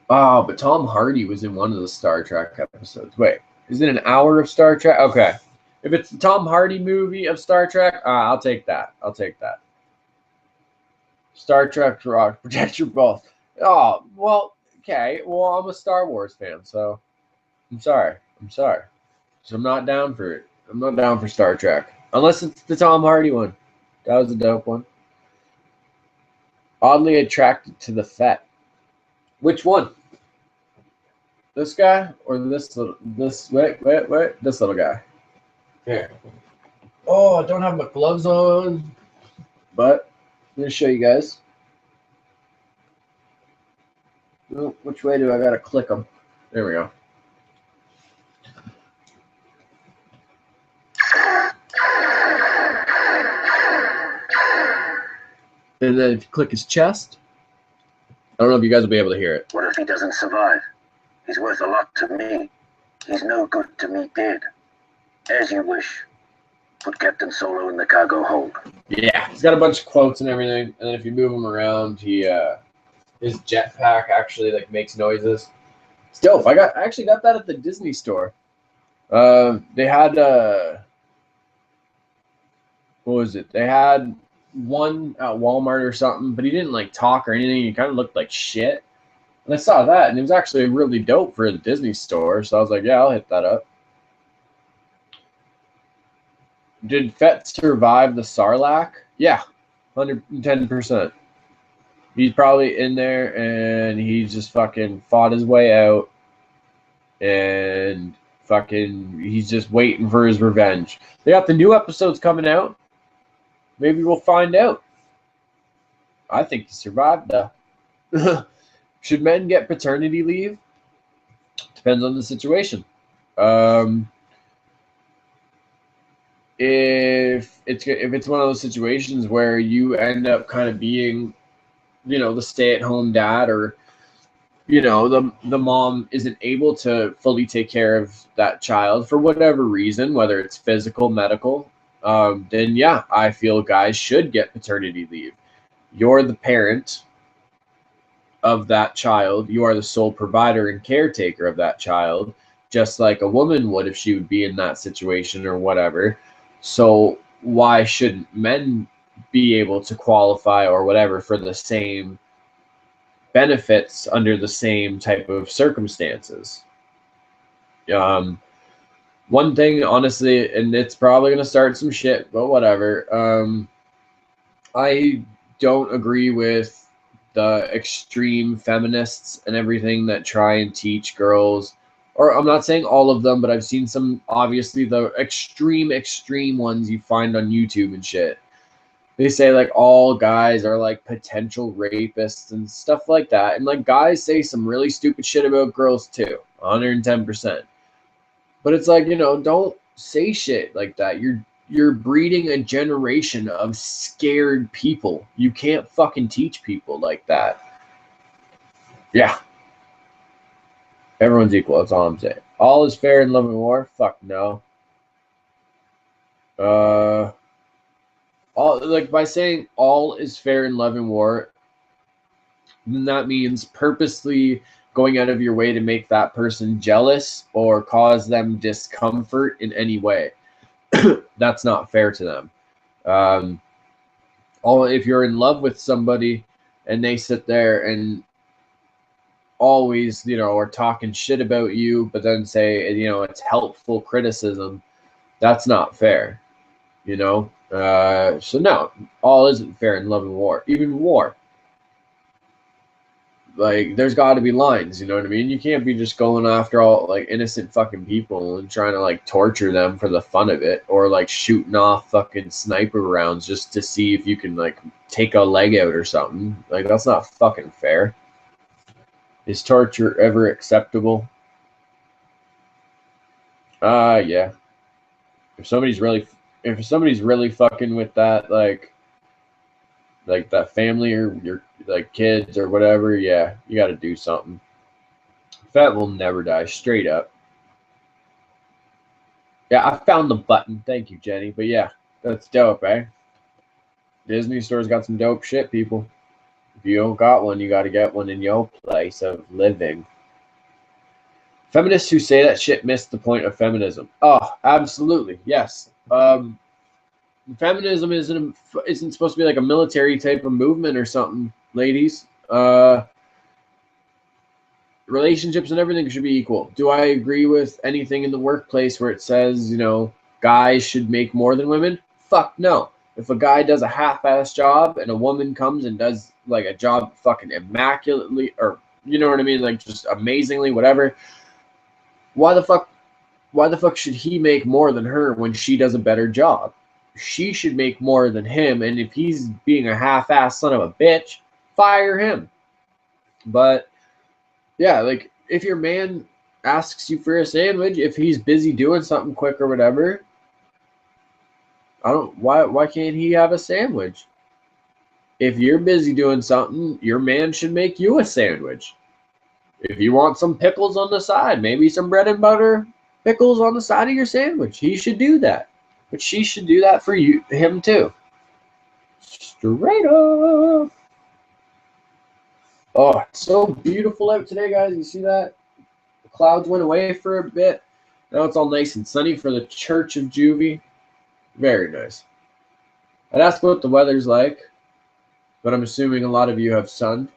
Oh, but Tom Hardy was in one of the Star Trek episodes. Wait, is it an hour of Star Trek? Okay. If it's the Tom Hardy movie of Star Trek, I'll take that. Star Trek rock, protect your balls. Oh, well, okay. Well, I'm a Star Wars fan, so I'm sorry. So I'm not down for it. I'm not down for Star Trek. Unless it's the Tom Hardy one. That was a dope one. Oddly attracted to the Fett. Which one? This guy or this little this little guy? Here. Oh, I don't have my gloves on. But I'm gonna show you guys. Oh, which way do I gotta click them? There we go. And then if you click his chest, I don't know if you guys will be able to hear it. What if he doesn't survive? He's worth a lot to me. He's no good to me dead. As you wish. Put Captain Solo in the cargo hold. Yeah, he's got a bunch of quotes and everything, and then if you move him around, his jetpack actually like makes noises. It's dope. I actually got that at the Disney store. They had what was it? They had one at Walmart or something, but he didn't like talk or anything. He kind of looked like shit. And I saw that, and it was actually really dope for the Disney store. So I was like, yeah, I'll hit that up. Did Fett survive the Sarlacc? Yeah, 110%. He's probably in there, and he just fucking fought his way out, and fucking he's just waiting for his revenge. They got the new episodes coming out. Maybe we'll find out. I think he survived, though. Should men get paternity leave? Depends on the situation. If it's one of those situations where you end up kind of being, the stay-at-home dad, or the mom isn't able to fully take care of that child for whatever reason, whether it's physical, medical, then yeah, I feel guys should get paternity leave. You're the parent of that child. You are the sole provider and caretaker of that child, just like a woman would if she would be in that situation or whatever. So why shouldn't men be able to qualify or whatever for the same benefits under the same type of circumstances? One thing, honestly, and it's probably going to start some shit, but whatever. I don't agree with the extreme feminists and everything that try and teach girls, or I'm not saying all of them, but I've seen some, obviously the extreme ones you find on YouTube and shit. They say like all guys are like potential rapists and stuff like that. And like guys say some really stupid shit about girls too, 110%. But it's like, don't say shit like that. You're breeding a generation of scared people. You can't fucking teach people like that. Yeah. Everyone's equal. That's all I'm saying. All is fair in love and war? Fuck no. By saying all is fair in love and war, then that means purposely going out of your way to make that person jealous or cause them discomfort in any way. That's not fair to them. If you're in love with somebody and they sit there and always, are talking shit about you, but then say, it's helpful criticism, that's not fair, so no, all isn't fair in love and war. Even war, like, there's got to be lines, you know what I mean? You can't be just going after all like innocent fucking people and trying to like torture them for the fun of it, or like shooting off fucking sniper rounds just to see if you can like take a leg out or something. Like, that's not fucking fair. Is torture ever acceptable? Yeah. If somebody's really fucking with that, like that family or your like kids or whatever, yeah, you got to do something. Fat will never die, straight up. Yeah, I found the button. Thank you, Jenny. But yeah, that's dope, eh? Disney Store's got some dope shit, people. If you don't got one, you got to get one in your place of living. Feminists who say that shit miss the point of feminism. Oh, absolutely, yes. Feminism isn't supposed to be like a military type of movement or something, ladies. Relationships and everything should be equal. Do I agree with anything in the workplace where it says, guys should make more than women? Fuck no. If a guy does a half-ass job and a woman comes and does like a job fucking immaculately, or you know what I mean, like just amazingly, whatever, why the fuck should he make more than her when she does a better job? She should make more than him, and if he's being a half-ass son of a bitch, fire him. But yeah, like if your man asks you for a sandwich, if he's busy doing something quick or whatever, why can't he have a sandwich? If you're busy doing something, your man should make you a sandwich. If you want some pickles on the side, maybe some bread and butter pickles on the side of your sandwich, he should do that. But she should do that for him too. Straight up. Oh, it's so beautiful out today, guys. You see that? The clouds went away for a bit. Now it's all nice and sunny for the Church of Juvy. Very nice. I'd ask what the weather's like, but I'm assuming a lot of you have sun.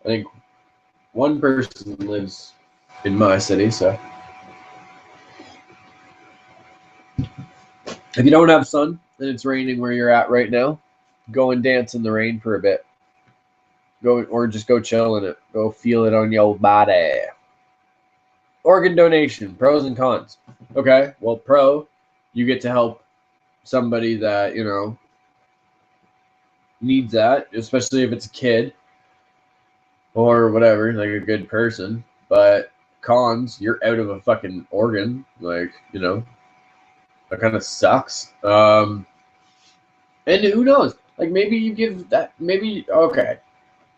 I think one person lives in my city, so. If you don't have sun and it's raining where you're at right now, go and dance in the rain for a bit. Just go chill in it. Go feel it on your body. Organ donation, pros and cons. Okay, well, pro, you get to help somebody that, needs that, especially if it's a kid. or whatever, like a good person. But cons, you're out of a fucking organ. Like, you know, that kind of sucks. And who knows? Like, maybe you give that, maybe, okay,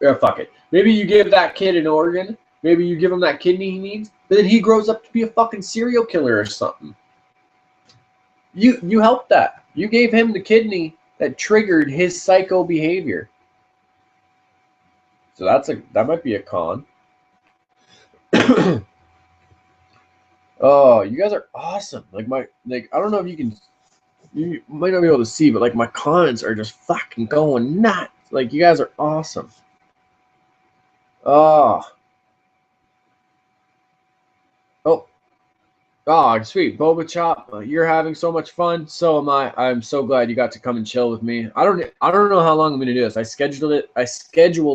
yeah, fuck it. Maybe you give that kid an organ. Maybe you give him that kidney he needs. But then he grows up to be a fucking serial killer or something. You helped that. You gave him the kidney that triggered his psycho behavior. So that might be a con. Oh, you guys are awesome. Like I don't know if you might not be able to see, but like my comments are just fucking going nuts. Like, you guys are awesome. Oh. Oh, sweet. Boba Chop, you're having so much fun. So am I. I'm so glad you got to come and chill with me. I don't know how long I'm gonna do this. I scheduled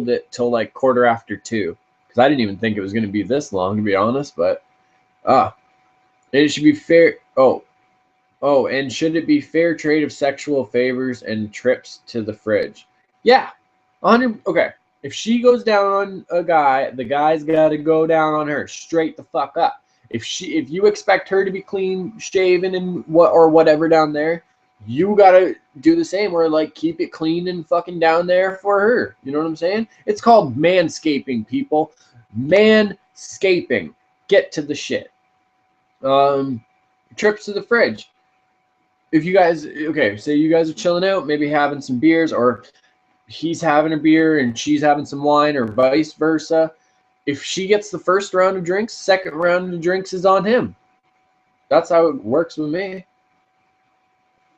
it till like 2:15, because I didn't even think it was gonna be this long, to be honest. But it should be fair. Oh, and should it be fair trade of sexual favors and trips to the fridge? Yeah. 100. Okay. If she goes down on a guy, the guy's got to go down on her straight the fuck up. If you expect her to be clean shaven and whatever down there, you gotta do the same, or like keep it clean and fucking down there for her. You know what I'm saying? It's called manscaping, people. Manscaping. Get to the shit. Trips to the fridge. If you guys, say you guys are chilling out, maybe having some beers, or he's having a beer and she's having some wine, or vice versa. If she gets the first round of drinks, second round of drinks is on him. That's how it works with me.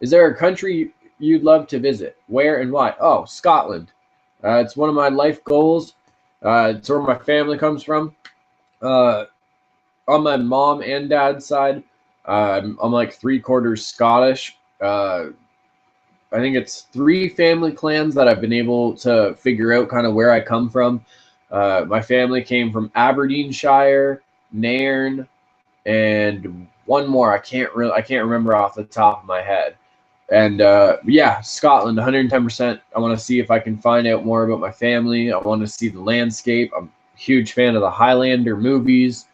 Is there a country you'd love to visit? Where and why? Oh, Scotland. It's one of my life goals. It's where my family comes from. On my mom and dad's side, I'm like 3/4 Scottish. I think it's 3 family clans that I've been able to figure out kind of where I come from. My family came from Aberdeenshire, Nairn, and one more. I can't remember off the top of my head. And yeah, Scotland, 110%. I want to see if I can find out more about my family. I want to see the landscape. I'm a huge fan of the Highlander movies.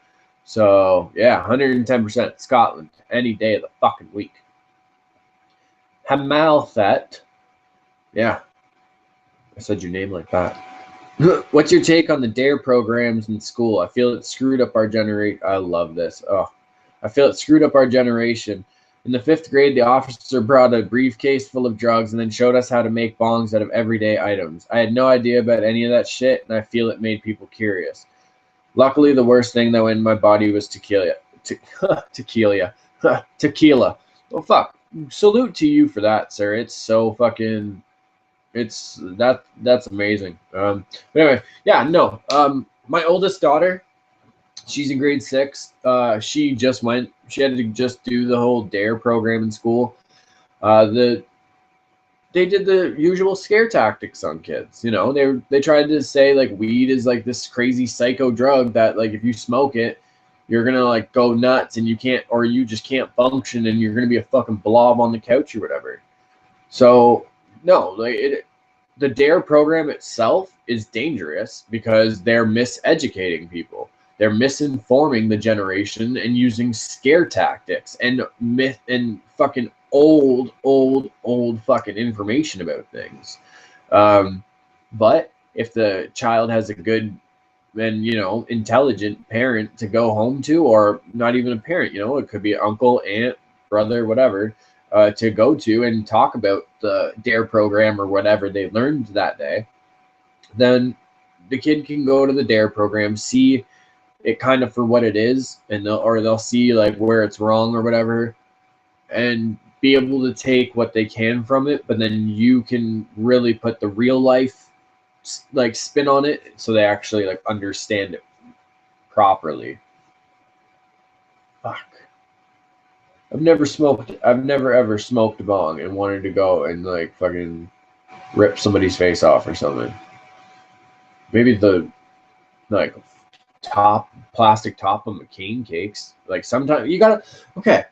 So yeah, 110% Scotland any day of the fucking week. Hamalthet. Yeah, I said your name like that. What's your take on the DARE programs in school? I feel it screwed up our generation. I love this. Oh, I feel it screwed up our generation. In the 5th grade, the officer brought a briefcase full of drugs and then showed us how to make bongs out of everyday items. I had no idea about any of that shit, and I feel it made people curious. Luckily, the worst thing that went in my body was tequila. Tequila. Oh, fuck. Salute to you for that, sir. It's so fucking... that's amazing. But anyway, yeah, no. My oldest daughter, she's in grade 6. She had to just do the whole DARE program in school. They did the usual scare tactics on kids. You know, they tried to say like weed is like this crazy psycho drug that like if you smoke it, you're gonna like go nuts and you just can't function and you're gonna be a fucking blob on the couch or whatever. So no, like the DARE program itself is dangerous because they're miseducating people. They're misinforming the generation and using scare tactics and myth and fucking old fucking information about things. But if the child has a good and intelligent parent to go home to, or not even a parent, it could be an uncle, aunt, brother, whatever, to go to and talk about the DARE program or whatever they learned that day, then the kid can go to the DARE program, see it kind of for what it is, and they'll see like where it's wrong or whatever, and be able to take what they can from it. But then you can really put the real life like spin on it, so they actually like understand it properly. Fuck. I've never ever smoked a bong and wanted to go and like fucking rip somebody's face off or something. Maybe the like plastic top of McCain cakes. Like sometimes you gotta, okay,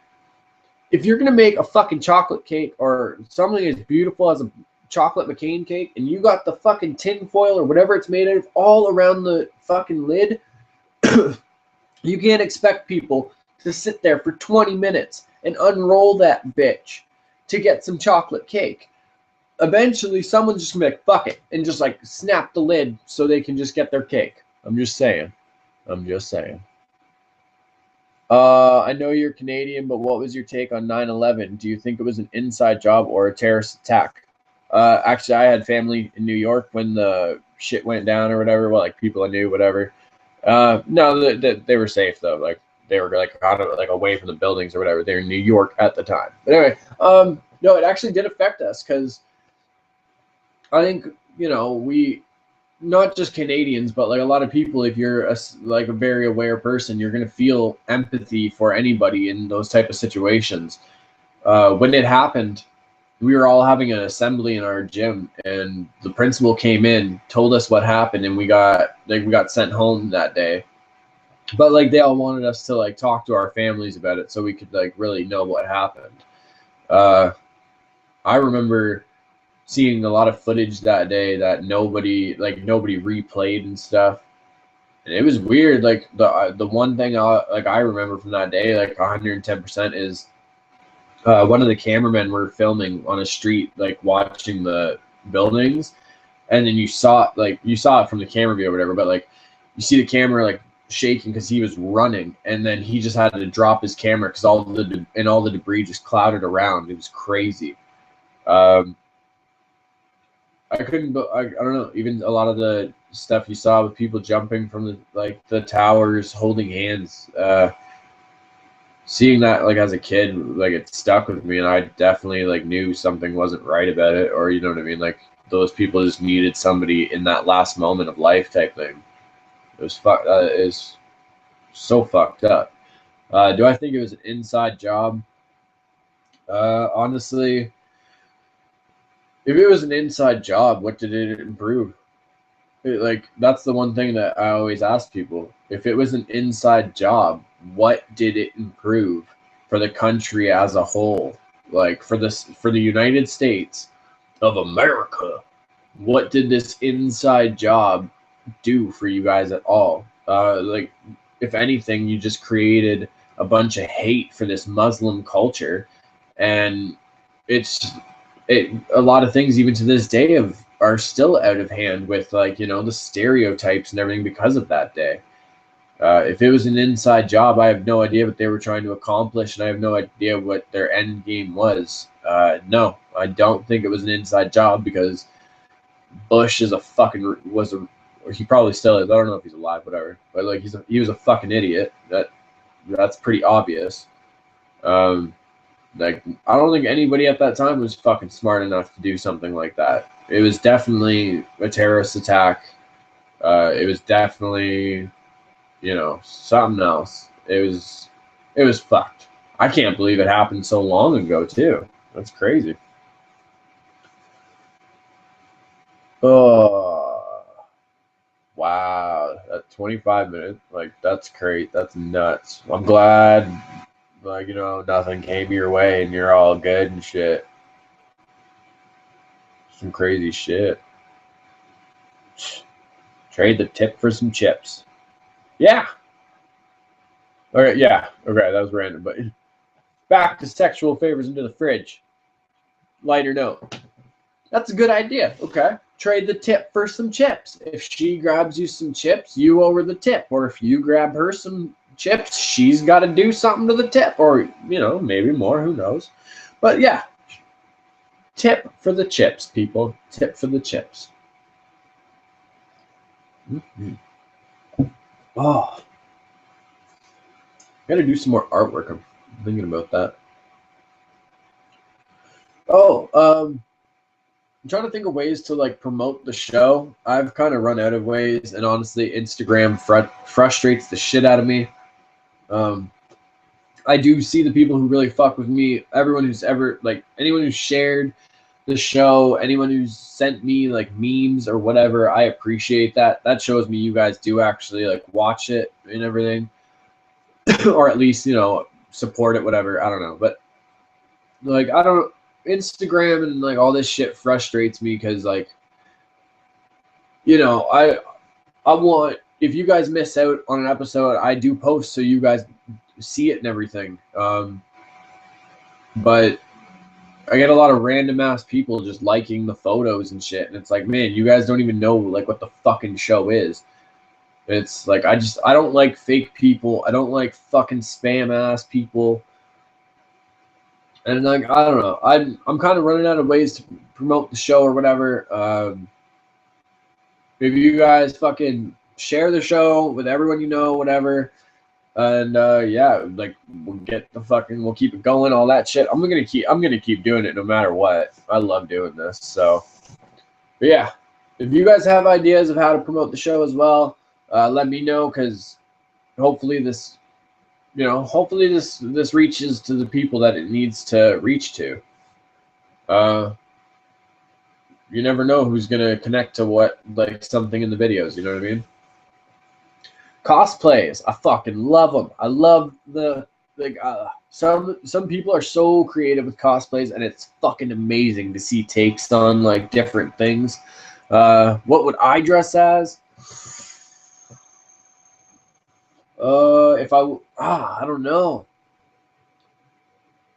if you're gonna make a fucking chocolate cake or something as beautiful as a chocolate McCain cake and you got the fucking tin foil or whatever it's made of all around the fucking lid, you can't expect people to sit there for 20 minutes and unroll that bitch to get some chocolate cake. Eventually, someone's just gonna be like, fuck it, and just like snap the lid so they can just get their cake. I'm just saying. I know you're Canadian, but what was your take on 9/11? Do you think it was an inside job or a terrorist attack? Actually, I had family in New York when the shit went down or whatever. Well, like people I knew, whatever. No, they were safe though. Like they were like kind of like away from the buildings or whatever. They're in New York at the time. But anyway, no, it actually did affect us because I think, you know, we, not just Canadians, but like a lot of people, if you're like a very aware person, you're going to feel empathy for anybody in those type of situations. When it happened, we were all having an assembly in our gym and the principal came in, told us what happened, and we got sent home that day. But like they all wanted us to like talk to our families about it so we could like really know what happened. I remember seeing a lot of footage that day that nobody replayed and stuff, and it was weird. Like the one thing I remember from that day, like 110%, is one of the cameramen were filming on a street, like watching the buildings, and then you saw it from the camera view or whatever, but like you see the camera like shaking because he was running, and then he just had to drop his camera because all the debris just clouded around. It was crazy. I couldn't, I don't know, even a lot of the stuff you saw with people jumping from the towers, holding hands, seeing that like as a kid, like it stuck with me, and I definitely like knew something wasn't right about it, or you know what I mean, like those people just needed somebody in that last moment of life type thing. It was is so fucked up. Do I think it was an inside job? Honestly, if it was an inside job, what did it improve? Like that's the one thing that I always ask people. If it was an inside job, what did it improve for the country as a whole? Like for the United States of America, what did this inside job do for you guys at all? Like if anything, you just created a bunch of hate for this Muslim culture, and a lot of things even to this day are still out of hand with like, you know, the stereotypes and everything because of that day. If it was an inside job, I have no idea what they were trying to accomplish, and I have no idea what their end game was. No, I don't think it was an inside job because Bush he probably still is. I don't know if he's alive, whatever. But like he was a fucking idiot. That's pretty obvious. Like I don't think anybody at that time was fucking smart enough to do something like that. It was definitely a terrorist attack. It was definitely, you know, something else. It was fucked. I can't believe it happened so long ago too. That's crazy. Oh, wow. That 25 minutes, like that's great. That's nuts. I'm glad, like, you know, nothing came your way and you're all good and shit. Some crazy shit. Trade the tip for some chips. Yeah. Okay, yeah. Okay, that was random, but back to sexual favors into the fridge. Lighter note. That's a good idea. Okay. Trade the tip for some chips. If she grabs you some chips, you owe her the tip. Or if you grab her some chips, she's got to do something to the tip. Or, you know, maybe more. Who knows? But yeah. Tip for the chips, people. Tip for the chips. Mm-hmm. Oh. I gotta do some more artwork. I'm thinking about that. Oh, I'm trying to think of ways to like promote the show. I've kind of run out of ways, and honestly, Instagram frustrates the shit out of me. I do see the people who really fuck with me. Everyone who's ever like anyone who's shared the show, anyone who's sent me like memes or whatever, I appreciate that. That shows me you guys do actually like watch it and everything, or at least, you know, support it, whatever. I don't know, but like I don't. Instagram and like all this shit frustrates me because like, you know, I want, if you guys miss out on an episode, I do post so you guys see it and everything. But I get a lot of random ass people just liking the photos and shit, and it's like, man, you guys don't even know like what the fucking show is. It's like I don't like fake people. I don't like fucking spam ass people. And like I don't know, I'm kind of running out of ways to promote the show or whatever. If you guys fucking share the show with everyone you know, whatever. And yeah, like we'll keep it going, all that shit. I'm gonna keep doing it no matter what. I love doing this. So but yeah, if you guys have ideas of how to promote the show as well, let me know, because hopefully this reaches to the people that it needs to reach to. You never know who's gonna connect to what, like something in the videos, you know what I mean? Cosplays, I fucking love them. I love some people are so creative with cosplays, and it's fucking amazing to see takes on like different things. What would I dress as? I don't know.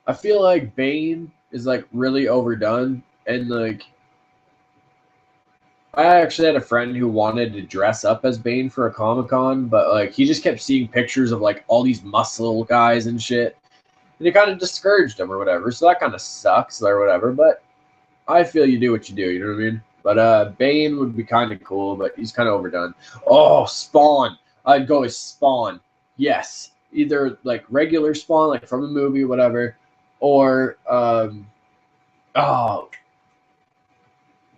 I feel like Bane is like really overdone, and like I actually had a friend who wanted to dress up as Bane for a Comic-Con, but like he just kept seeing pictures of like all these muscle guys and shit, and it kind of discouraged him or whatever. So that kind of sucks or whatever. But I feel you do what you do. You know what I mean? But Bane would be kind of cool, but he's kind of overdone. Oh, Spawn! I'd go as Spawn. Yes, either like regular Spawn, like from the movie, whatever, or I'm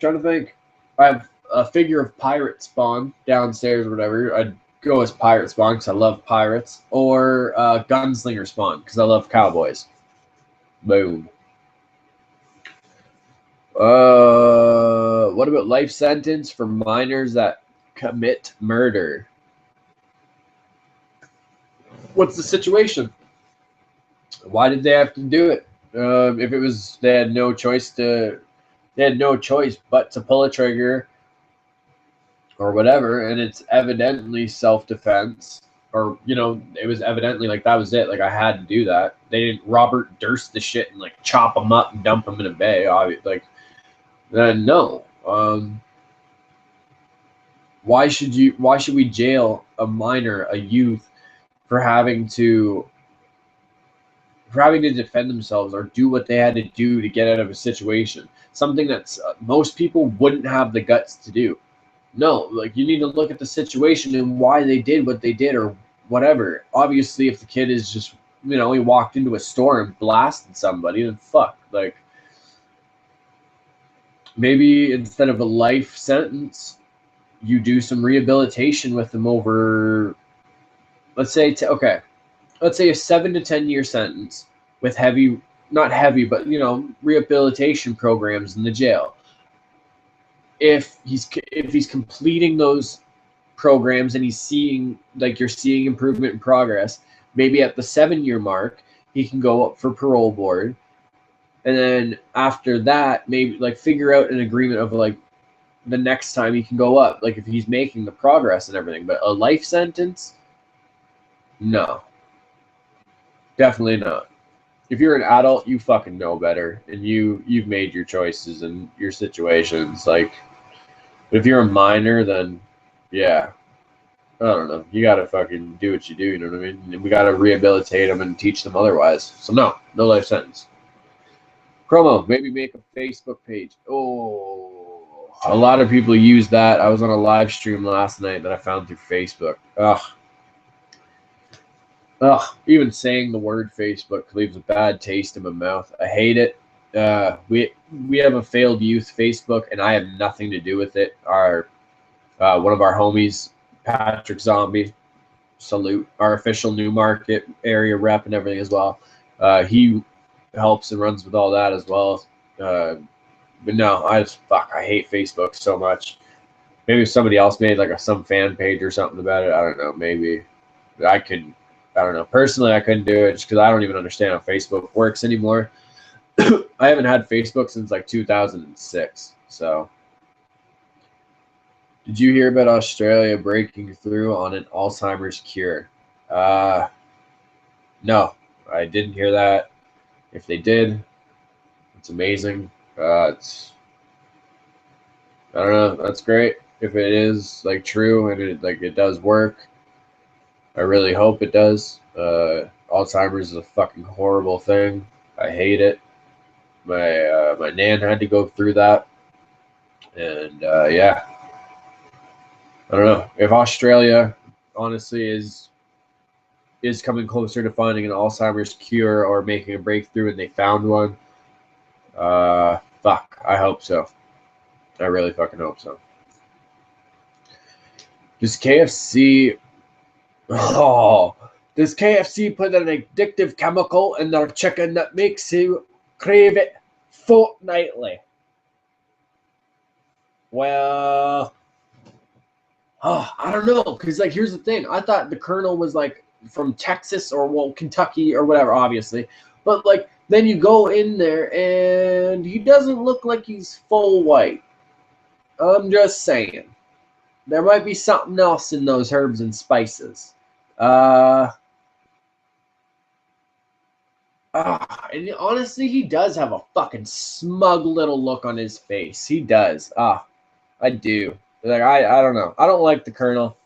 trying to think. I have a figure of Pirate Spawn downstairs or whatever. I'd go as Pirate Spawn because I love pirates, or Gunslinger Spawn because I love cowboys. Boom. What about life sentence for minors that commit murder? What's the situation? Why did they have to do it? If it was they had no choice but to pull a trigger or whatever, and it's evidently self-defense, or it was evidently like that was it, like I had to do that. They didn't Robert Durst the shit and like chop them up and dump them in a bay, obviously. Like, then no. Why should we jail a minor, a youth, for having to defend themselves or do what they had to do to get out of a situation, something that's most people wouldn't have the guts to do? No, like you need to look at the situation and why they did what they did or whatever. Obviously, if the kid is just, he walked into a store and blasted somebody, then fuck. Like, maybe instead of a life sentence, you do some rehabilitation with them over, let's say a 7 to 10 year sentence with not heavy, but rehabilitation programs in the jail. If he's completing those programs and he's seeing, like, you're seeing improvement and progress, maybe at the 7-year mark he can go up for parole board, and then after that maybe like figure out an agreement of like the next time he can go up, like if he's making the progress and everything. But a life sentence, no, definitely not. If you're an adult, you fucking know better, and you've made your choices and your situations. Like, if you're a minor, then yeah, I don't know. You gotta fucking do what you do. You know what I mean? We gotta rehabilitate them and teach them otherwise. So no life sentence. Promo, maybe make a Facebook page. Oh, a lot of people use that. I was on a live stream last night that I found through Facebook. Even saying the word Facebook leaves a bad taste in my mouth. I hate it. We have a failed youth Facebook, and I have nothing to do with it. Our one of our homies, Patrick Zombie, salute, our official Newmarket area rep and everything as well. He helps and runs with all that as well. But no, I hate Facebook so much. Maybe if somebody else made like some fan page or something about it, I don't know. Maybe I don't know. Personally, I couldn't do it just because I don't even understand how Facebook works anymore. I haven't had Facebook since like 2006. So, did you hear about Australia breaking through on an Alzheimer's cure? No, I didn't hear that. If they did, it's amazing. It's I don't know. That's great. If it is like true and it does work, I really hope it does. Alzheimer's is a fucking horrible thing. I hate it. My nan had to go through that, and yeah, I don't know if Australia honestly is coming closer to finding an Alzheimer's cure or making a breakthrough, and they found one. Fuck, I hope so. I really fucking hope so. Does KFC? Oh, does KFC put an addictive chemical in their chicken that makes you crave it fortnightly? Well, I don't know, because like here's the thing. I thought the Colonel was like from Texas or well Kentucky or whatever, obviously, but like then you go in there and he doesn't look like he's full white. I'm just saying. There might be something else in those herbs and spices. And honestly, he does have a fucking smug little look on his face. He does. I do. Like I don't know. I don't like the Colonel.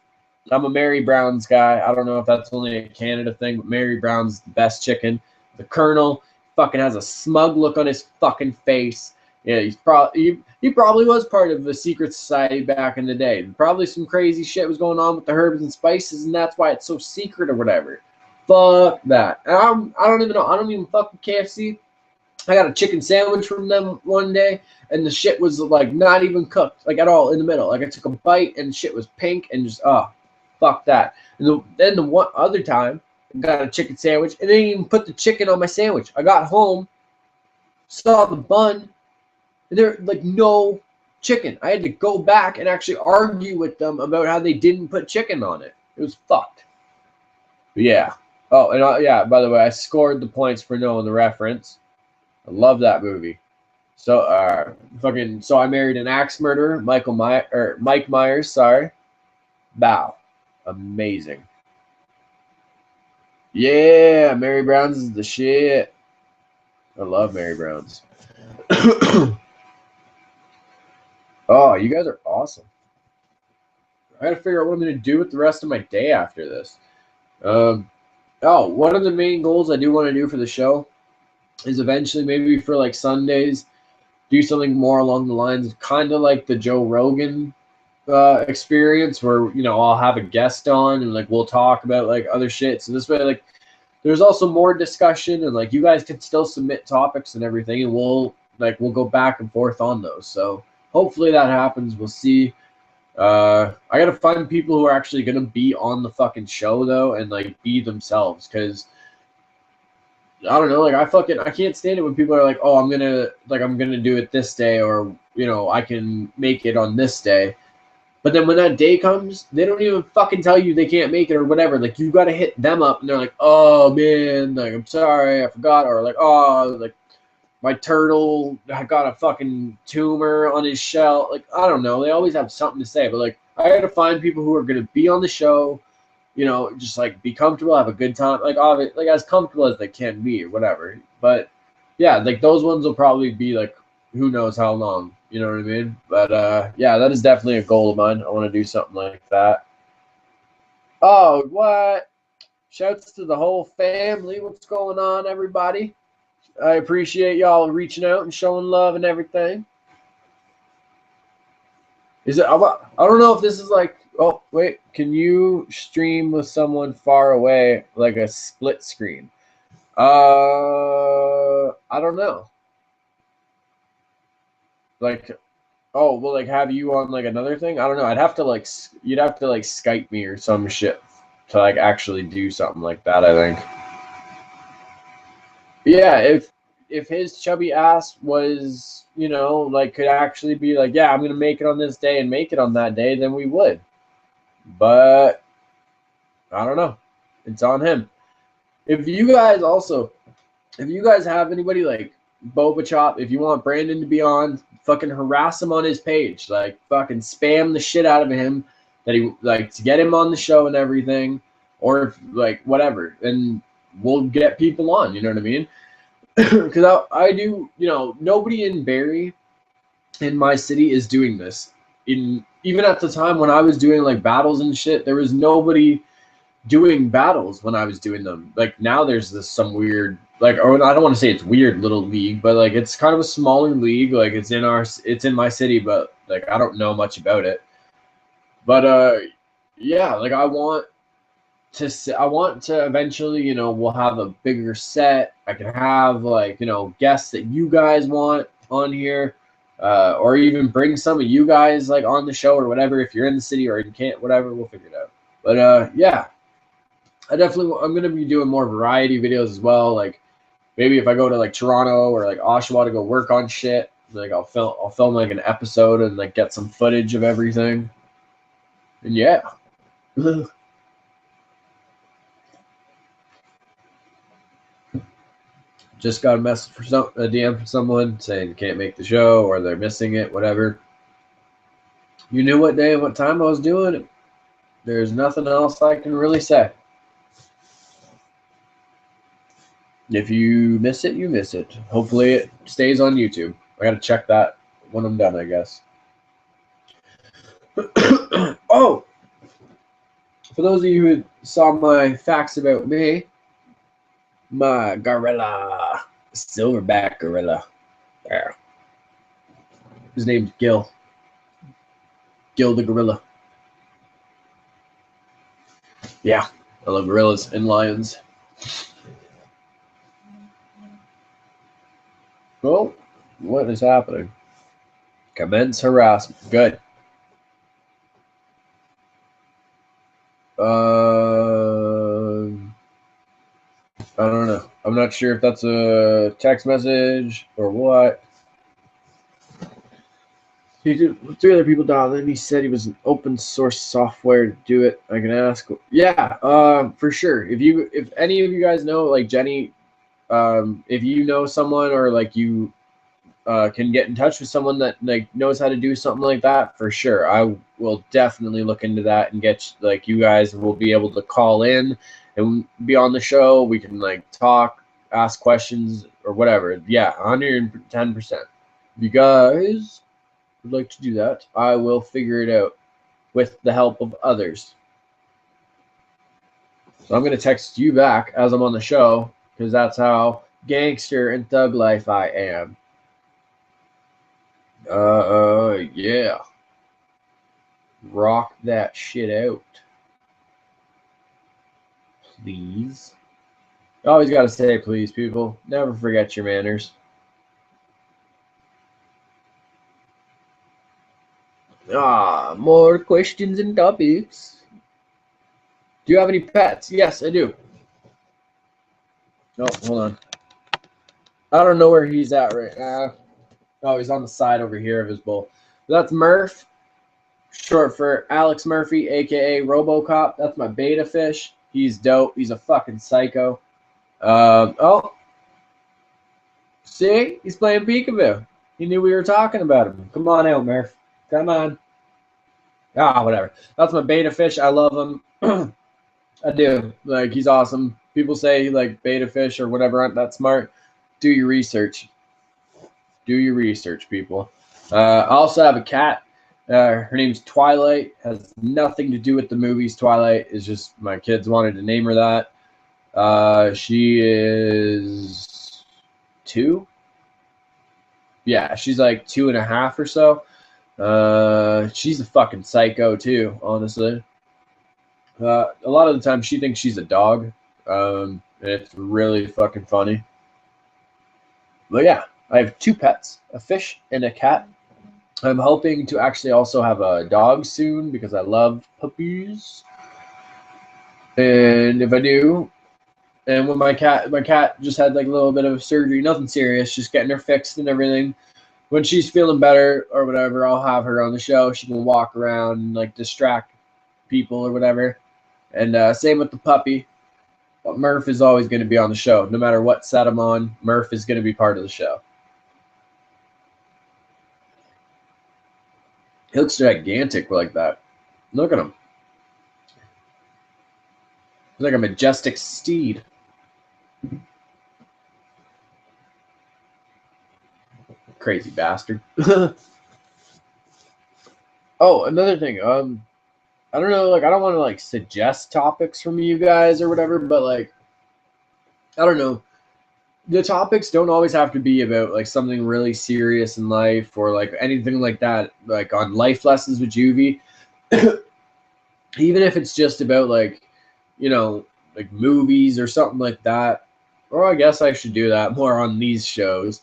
I'm a Mary Brown's guy. I don't know if that's only a Canada thing, but Mary Brown's the best chicken. The Colonel fucking has a smug look on his fucking face. Yeah, he probably was part of the secret society back in the day. Probably some crazy shit was going on with the herbs and spices, and that's why it's so secret or whatever. Fuck that. And I don't even know. I don't even fuck with KFC. I got a chicken sandwich from them one day, and the shit was like not even cooked, like at all in the middle. Like I took a bite, and shit was pink, and just fuck that. And then the one other time, I got a chicken sandwich, and they didn't even put the chicken on my sandwich. I got home, saw the bun, and there like no chicken. I had to go back and actually argue with them about how they didn't put chicken on it. It was fucked. But yeah. Oh, and yeah. By the way, I scored the points for knowing the reference. I love that movie. So, so I married an axe murderer, Mike Myers. Sorry. Bow. Amazing. Yeah, Mary Brown's is the shit. I love Mary Brown's. Oh, you guys are awesome. I gotta figure out what I'm gonna do with the rest of my day after this. One of the main goals I do want to do for the show is eventually maybe for like Sundays do something more along the lines of kind of like the Joe Rogan experience where I'll have a guest on and like we'll talk about like other shit. So this way like there's also more discussion and like you guys can still submit topics and everything and we'll go back and forth on those. So hopefully that happens. We'll see. I gotta find people who are actually gonna be on the fucking show though and like be themselves, because I don't know, like I can't stand it when people are like, oh, I'm gonna do it this day, or I can make it on this day. But then when that day comes, they don't even fucking tell you they can't make it or whatever. Like you gotta hit them up and they're like, oh man, like I'm sorry, I forgot, or like, oh, like my turtle got a fucking tumor on his shell. Like, I don't know. They always have something to say. But, like, I got to find people who are going to be on the show, just, like, be comfortable, have a good time. Like, obviously, like as comfortable as they can be or whatever. But, yeah, like, those ones will probably be, like, who knows how long. You know what I mean? But, yeah, that is definitely a goal of mine. I want to do something like that. Oh, what? Shouts to the whole family. What's going on, everybody? I appreciate y'all reaching out and showing love and everything. I don't know if this is like, oh, wait, can you stream with someone far away, like a split screen? I don't know. Like, oh, well, like have you on like another thing? I don't know. You'd have to like Skype me or some shit to like actually do something like that, I think. Yeah, if his chubby ass was, like could actually be like, yeah, I'm gonna make it on this day and make it on that day, then we would. But I don't know. It's on him. If you guys have anybody like Boba Chop, if you want Brandon to be on, fucking harass him on his page. Like, fucking spam the shit out of him that he, like, to get him on the show and everything. Or, if, like, whatever. And we'll get people on, you know what I mean? Because I do, you know, nobody in Barrie, in my city, is doing this. Even at the time when I was doing, like, battles and shit, there was nobody doing battles when I was doing them. Like, now there's this some weird, like, or I don't want to say it's weird little league, but like it's kind of a smaller league. Like it's in my city, but like I don't know much about it. But yeah, like I want to eventually, you know, we'll have a bigger set. I can have, like, you know, guests that you guys want on here, or even bring some of you guys like on the show or whatever. If you're in the city or you can't, whatever, we'll figure it out. But yeah, I'm gonna be doing more variety videos as well. Like maybe if I go to like Toronto or like Oshawa to go work on shit, like I'll film like an episode and like get some footage of everything. And yeah. Just got a message a DM from someone saying can't make the show or they're missing it, whatever. You knew what day and what time I was doing it. There's nothing else I can really say. If you miss it, you miss it. Hopefully it stays on YouTube. I gotta check that when I'm done, I guess. Oh! For those of you who saw my facts about me, my gorilla, silverback gorilla. Yeah. His name's Gil. Gil the gorilla. Yeah, I love gorillas and lions. Well, what is happening? Commence harassment. Good. I don't know. I'm not sure if that's a text message or what. He did 3 other people down. Then he said he was an open source software to do it. I can ask. Yeah, for sure. If any of you guys know, like Jenny, if you know someone or like you can get in touch with someone that like knows how to do something like that, for sure, I will definitely look into that and get like you guys will be able to call in and be on the show. We can like talk, ask questions or whatever. Yeah, 110%. You guys would like to do that, I will figure it out with the help of others. So I'm going to text you back as I'm on the show because that's how gangster and thug life I am. Yeah. Rock that shit out. Please. You always got to say please, people. Never forget your manners. More questions and topics. Do you have any pets? Yes, I do. Oh, hold on. I don't know where he's at right now. Oh, he's on the side over here of his bowl. That's Murph, short for Alex Murphy, a.k.a. RoboCop. That's my beta fish. He's dope. He's a fucking psycho. Oh. See? He's playing peekaboo. He knew we were talking about him. Come on out, Murph. Come on. Whatever. That's my beta fish. I love him. I do. Like, he's awesome. People say, like, beta fish or whatever aren't that smart. Do your research. Do your research, people. I also have a cat. Her name's Twilight. Has nothing to do with the movies. Twilight is just my kids wanted to name her that. She is 2. Yeah, she's like 2.5 or so. She's a fucking psycho too, honestly. A lot of the time she thinks she's a dog. And it's really fucking funny. But yeah, I have 2 pets, a fish and a cat. I'm hoping to actually also have a dog soon because I love puppies. And if I do, and when my cat just had like a little bit of surgery, nothing serious, just getting her fixed and everything. When she's feeling better or whatever, I'll have her on the show. She can walk around and like distract people or whatever. And same with the puppy. But Murph is always going to be on the show. No matter what set I'm on, Murph is going to be part of the show. He looks gigantic like that. Look at him. He's like a majestic steed. Crazy bastard. Oh, another thing. I don't know, like I don't want to like suggest topics from you guys or whatever, but like I don't know. The topics don't always have to be about like something really serious in life or like anything like that, like on life lessons with Juvy. Even if it's just about like, you know, like movies or something like that. Or I guess I should do that more on these shows.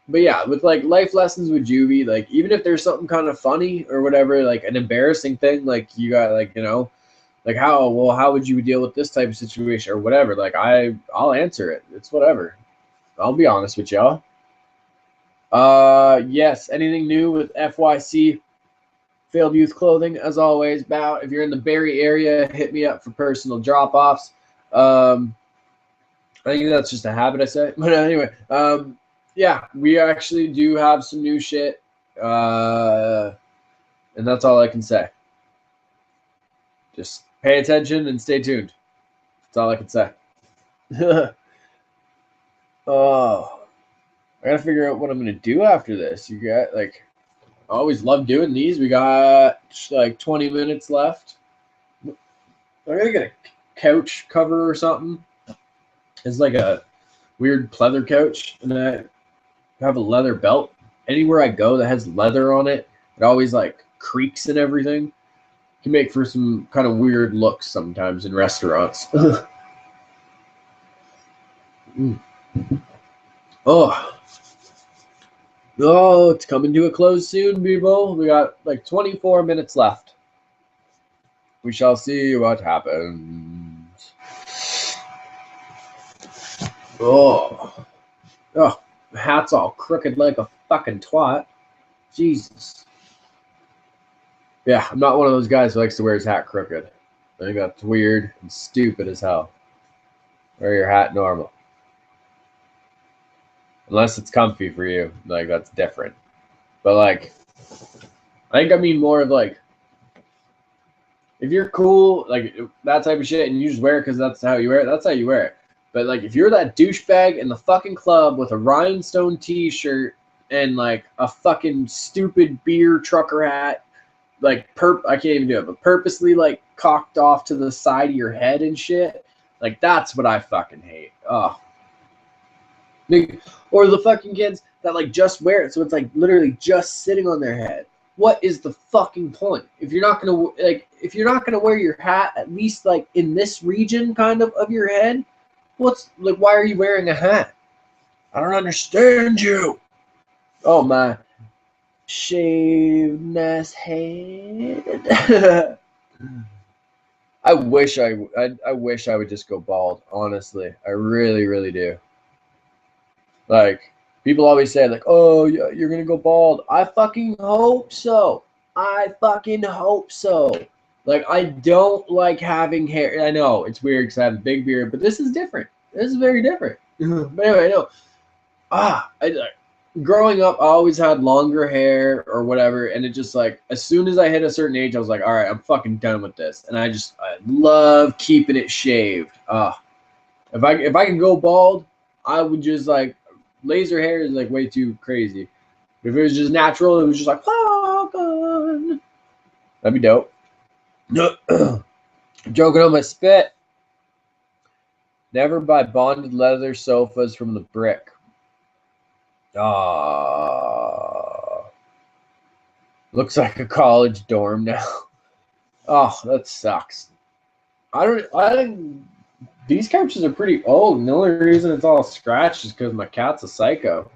But yeah, with like life lessons with Juvy, like even if there's something kind of funny or whatever, like an embarrassing thing, like you got like, you know, like how would you deal with this type of situation or whatever? Like I'll answer it. It's whatever. I'll be honest with y'all. Yes, anything new with FYC Failed Youth Clothing? As always, Bow. If you're in the Barrie area, hit me up for personal drop-offs. I think that's just a habit I say. But anyway, yeah, we actually do have some new shit. And that's all I can say. Just pay attention and stay tuned. That's all I can say. Oh, I gotta figure out what I'm gonna do after this. You got like, I always love doing these. We got like 20 minutes left. I gotta get a couch cover or something. It's like a weird pleather couch, and I have a leather belt. Anywhere I go that has leather on it, it always like creaks and everything. Can make for some kind of weird looks sometimes in restaurants. Oh, it's coming to a close soon, people. We got like 24 minutes left. We shall see what happens. Oh, hat's all crooked like a fucking twat. Jesus. Yeah, I'm not one of those guys who likes to wear his hat crooked. I think that's weird and stupid as hell. Wear your hat normal. Unless it's comfy for you. Like, that's different. But, like, I think I mean more of, like, if you're cool, like, that type of shit, and you just wear it because that's how you wear it, that's how you wear it. But, like, if you're that douchebag in the fucking club with a rhinestone t-shirt and, like, a fucking stupid beer trucker hat, like, I can't even do it, but purposely, like, cocked off to the side of your head and shit, like, that's what I fucking hate. Oh. Or the fucking kids that like just wear it, so it's like literally just sitting on their head. What is the fucking point? If you're not gonna wear your hat at least like in this region kind of your head, what's like? Why are you wearing a hat? I don't understand you. Oh my shaved ass head. I wish I would just go bald. Honestly, I really, really do. Like, people always say, like, oh, you're going to go bald. I fucking hope so. I fucking hope so. Like, I don't like having hair. I know, it's weird because I have a big beard, but this is different. This is very different. But anyway, no. Growing up, I always had longer hair or whatever, and it just, like, as soon as I hit a certain age, I was like, all right, I'm fucking done with this. And I love keeping it shaved. If I can go bald, I would just, like, laser hair is like way too crazy. If it was just natural, it was just like, oh god, that'd be dope. Joking on my spit. Never buy bonded leather sofas from the brick. Looks like a college dorm now. Oh, that sucks. I think these couches are pretty old, and the only reason it's all scratched is because my cat's a psycho.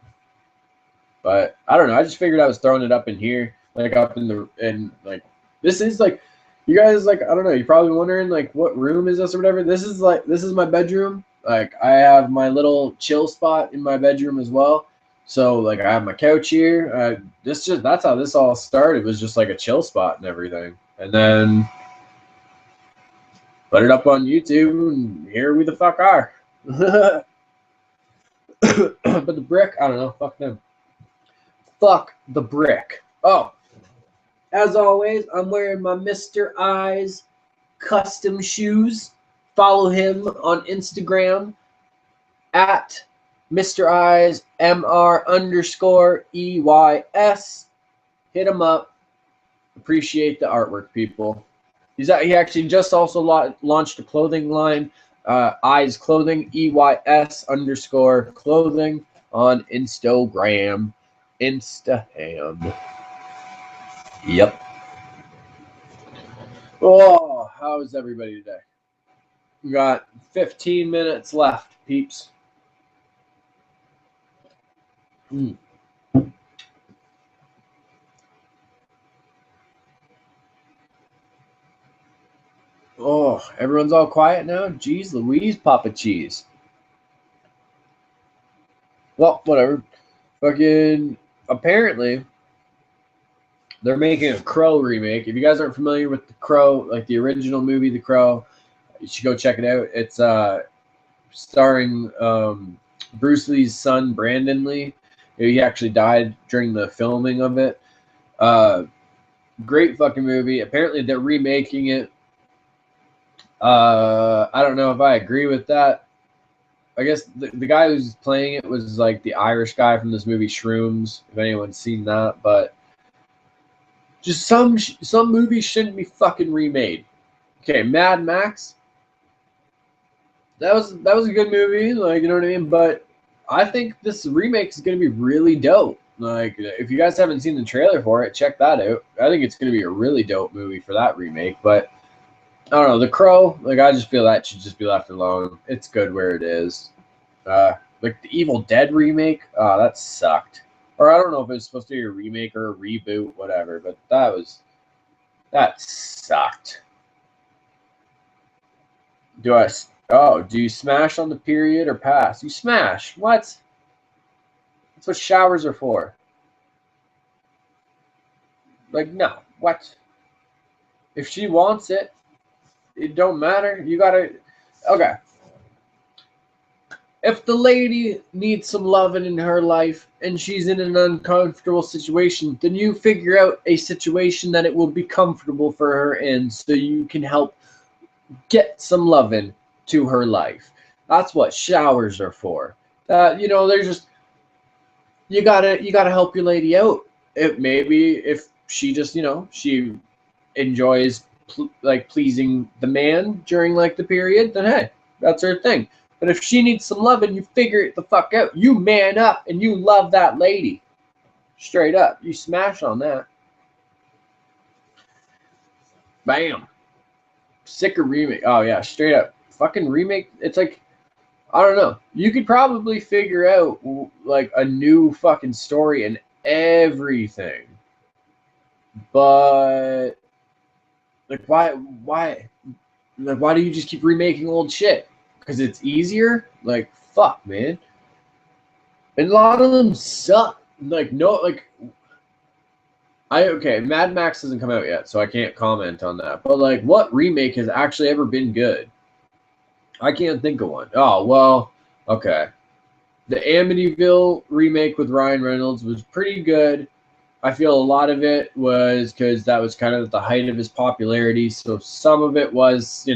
But I don't know. I just figured I was throwing it up in here, like up in like this is like you guys like I don't know. You're probably wondering like what room is this or whatever. This is my bedroom. Like I have my little chill spot in my bedroom as well. So like I have my couch here. That's how this all started. It was just like a chill spot and everything, and then put it up on YouTube, and here we the fuck are. But the brick, I don't know. Fuck them. Fuck the brick. Oh, As always, I'm wearing my Mr. Eyes custom shoes. Follow him on Instagram at Mr. Eyes MR_EYS. Hit him up. Appreciate the artwork, people. He actually just also launched a clothing line, Eyes Clothing, EYS_clothing on Instagram. Instaham. Yep. Oh, how is everybody today? We got 15 minutes left, peeps. Oh, everyone's all quiet now? Jeez Louise, Papa Cheese. Well, whatever. Fucking, apparently, they're making a Crow remake. If you guys aren't familiar with the Crow, like the original movie, The Crow, you should go check it out. It's starring Bruce Lee's son, Brandon Lee. He actually died during the filming of it. Great fucking movie. Apparently, they're remaking it. I don't know if I agree with that. I guess the guy who's playing it was like the Irish guy from this movie Shrooms, if anyone's seen that. But just some movies shouldn't be fucking remade. Okay, Mad Max. That was a good movie, like, you know what I mean? But I think this remake is gonna be really dope. Like, if you guys haven't seen the trailer for it, check that out. I think it's gonna be a really dope movie for that remake. But I don't know, The Crow, like, I just feel that should just be left alone. It's good where it is. Like the Evil Dead remake, that sucked. Or I don't know if it was supposed to be a remake or a reboot, whatever, but that sucked. Do you smash on the period or pass? You smash. What? That's what showers are for. Like, no. What? If she wants it, it don't matter. You gotta. Okay. If the lady needs some loving in her life and she's in an uncomfortable situation, then you figure out a situation that it will be comfortable for her in, so you can help get some loving to her life. That's what showers are for. There's just you gotta help your lady out. If she just she enjoys pleasing the man during like the period, then hey, that's her thing. But if she needs some loving, you figure it the fuck out. You man up and you love that lady. Straight up. You smash on that. Bam. Sicker remake. Oh, yeah. Straight up. Fucking remake. It's like, I don't know. You could probably figure out like a new fucking story and everything. But like, why do you just keep remaking old shit? Because it's easier? Like, fuck, man. And a lot of them suck. Like, Mad Max hasn't come out yet, so I can't comment on that. But, like, what remake has actually ever been good? I can't think of one. Oh, well, okay. The Amityville remake with Ryan Reynolds was pretty good. I feel a lot of it was because that was kind of at the height of his popularity, so some of it was,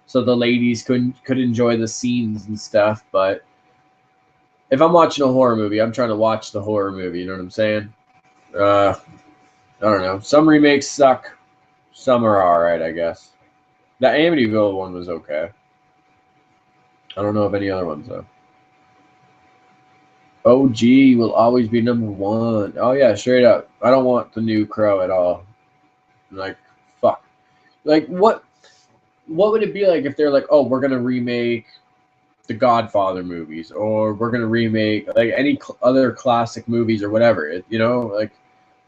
so the ladies could enjoy the scenes and stuff. But if I'm watching a horror movie, I'm trying to watch the horror movie. You know what I'm saying? I don't know. Some remakes suck. Some are all right, I guess. The Amityville one was okay. I don't know of any other ones, though. OG will always be number one. Oh, yeah, straight up. I don't want the new Crow at all. Like, fuck. Like, what would it be like if they're like, oh, we're going to remake the Godfather movies, or we're going to remake like any other classic movies or whatever, like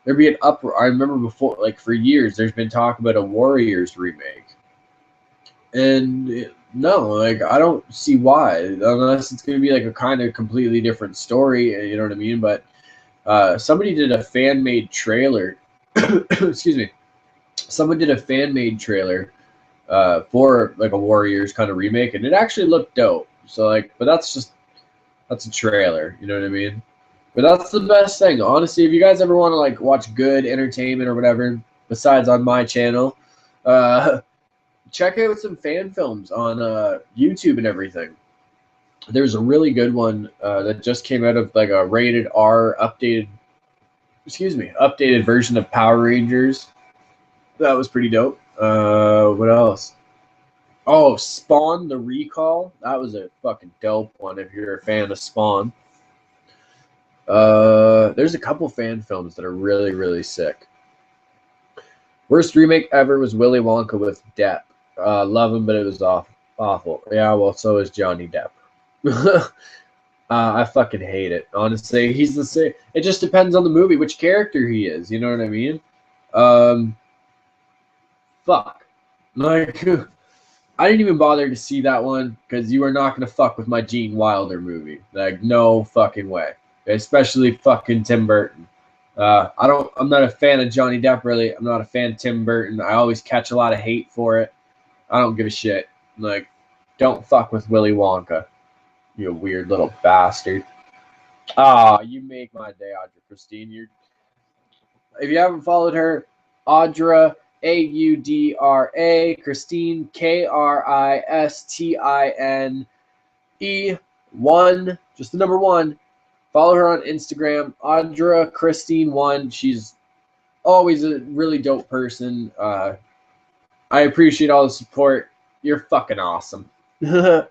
there'd be an uproar. I remember before, like for years, there's been talk about a Warriors remake. And no, like I don't see why, unless it's going to be like a kind of completely different story, you know what I mean? But somebody did a fan-made trailer. Excuse me. Someone did a fan-made trailer for like a Warriors kind of remake, and it actually looked dope. So like, but that's a trailer, you know what I mean? But that's the best thing, honestly. If you guys ever want to like watch good entertainment or whatever, besides on my channel. Check out some fan films on YouTube and everything. There's a really good one that just came out of like a rated R updated version of Power Rangers. That was pretty dope. What else? Oh, Spawn the Recall. That was a fucking dope one if you're a fan of Spawn. There's a couple fan films that are really, really sick. Worst remake ever was Willy Wonka with Depp. Love him, but it was awful. Yeah, well, so is Johnny Depp. I fucking hate it. Honestly, he's the same. It just depends on the movie, which character he is. You know what I mean? Fuck. Like, I didn't even bother to see that one because you are not gonna fuck with my Gene Wilder movie. Like, no fucking way. Especially fucking Tim Burton. I'm not a fan of Johnny Depp, really. I'm not a fan of Tim Burton. I always catch a lot of hate for it. I don't give a shit. Like, don't fuck with Willy Wonka, you weird little bastard. You make my day, Audra Christine. If you haven't followed her, Audra, Audra, Christine, Kristine1, just the number 1. Follow her on Instagram, Audra Christine1. She's always a really dope person. I appreciate all the support. You're fucking awesome. The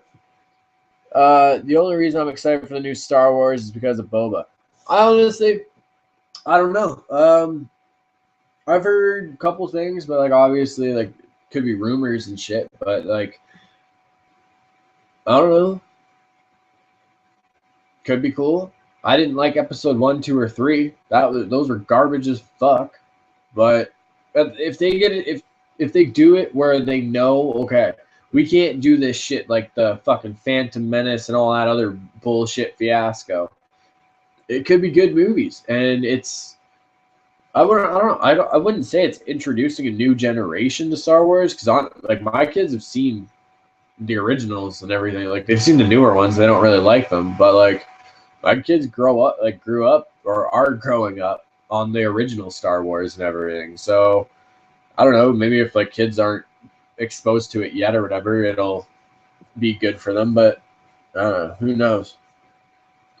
only reason I'm excited for the new Star Wars is because of Boba. I honestly, I don't know. I've heard a couple things, but like obviously, like could be rumors and shit. But like, I don't know. Could be cool. I didn't like episode 1, 2, or 3. Those were garbage as fuck. But if they get it, if they do it where they know, okay, we can't do this shit like the fucking Phantom Menace and all that other bullshit fiasco. It could be good movies, and it's. I wouldn't say it's introducing a new generation to Star Wars because like my kids have seen the originals and everything. Like they've seen the newer ones, they don't really like them, but like. My kids grew up or are growing up on the original Star Wars and everything. So I don't know, maybe if like kids aren't exposed to it yet or whatever, it'll be good for them. But I don't know, who knows?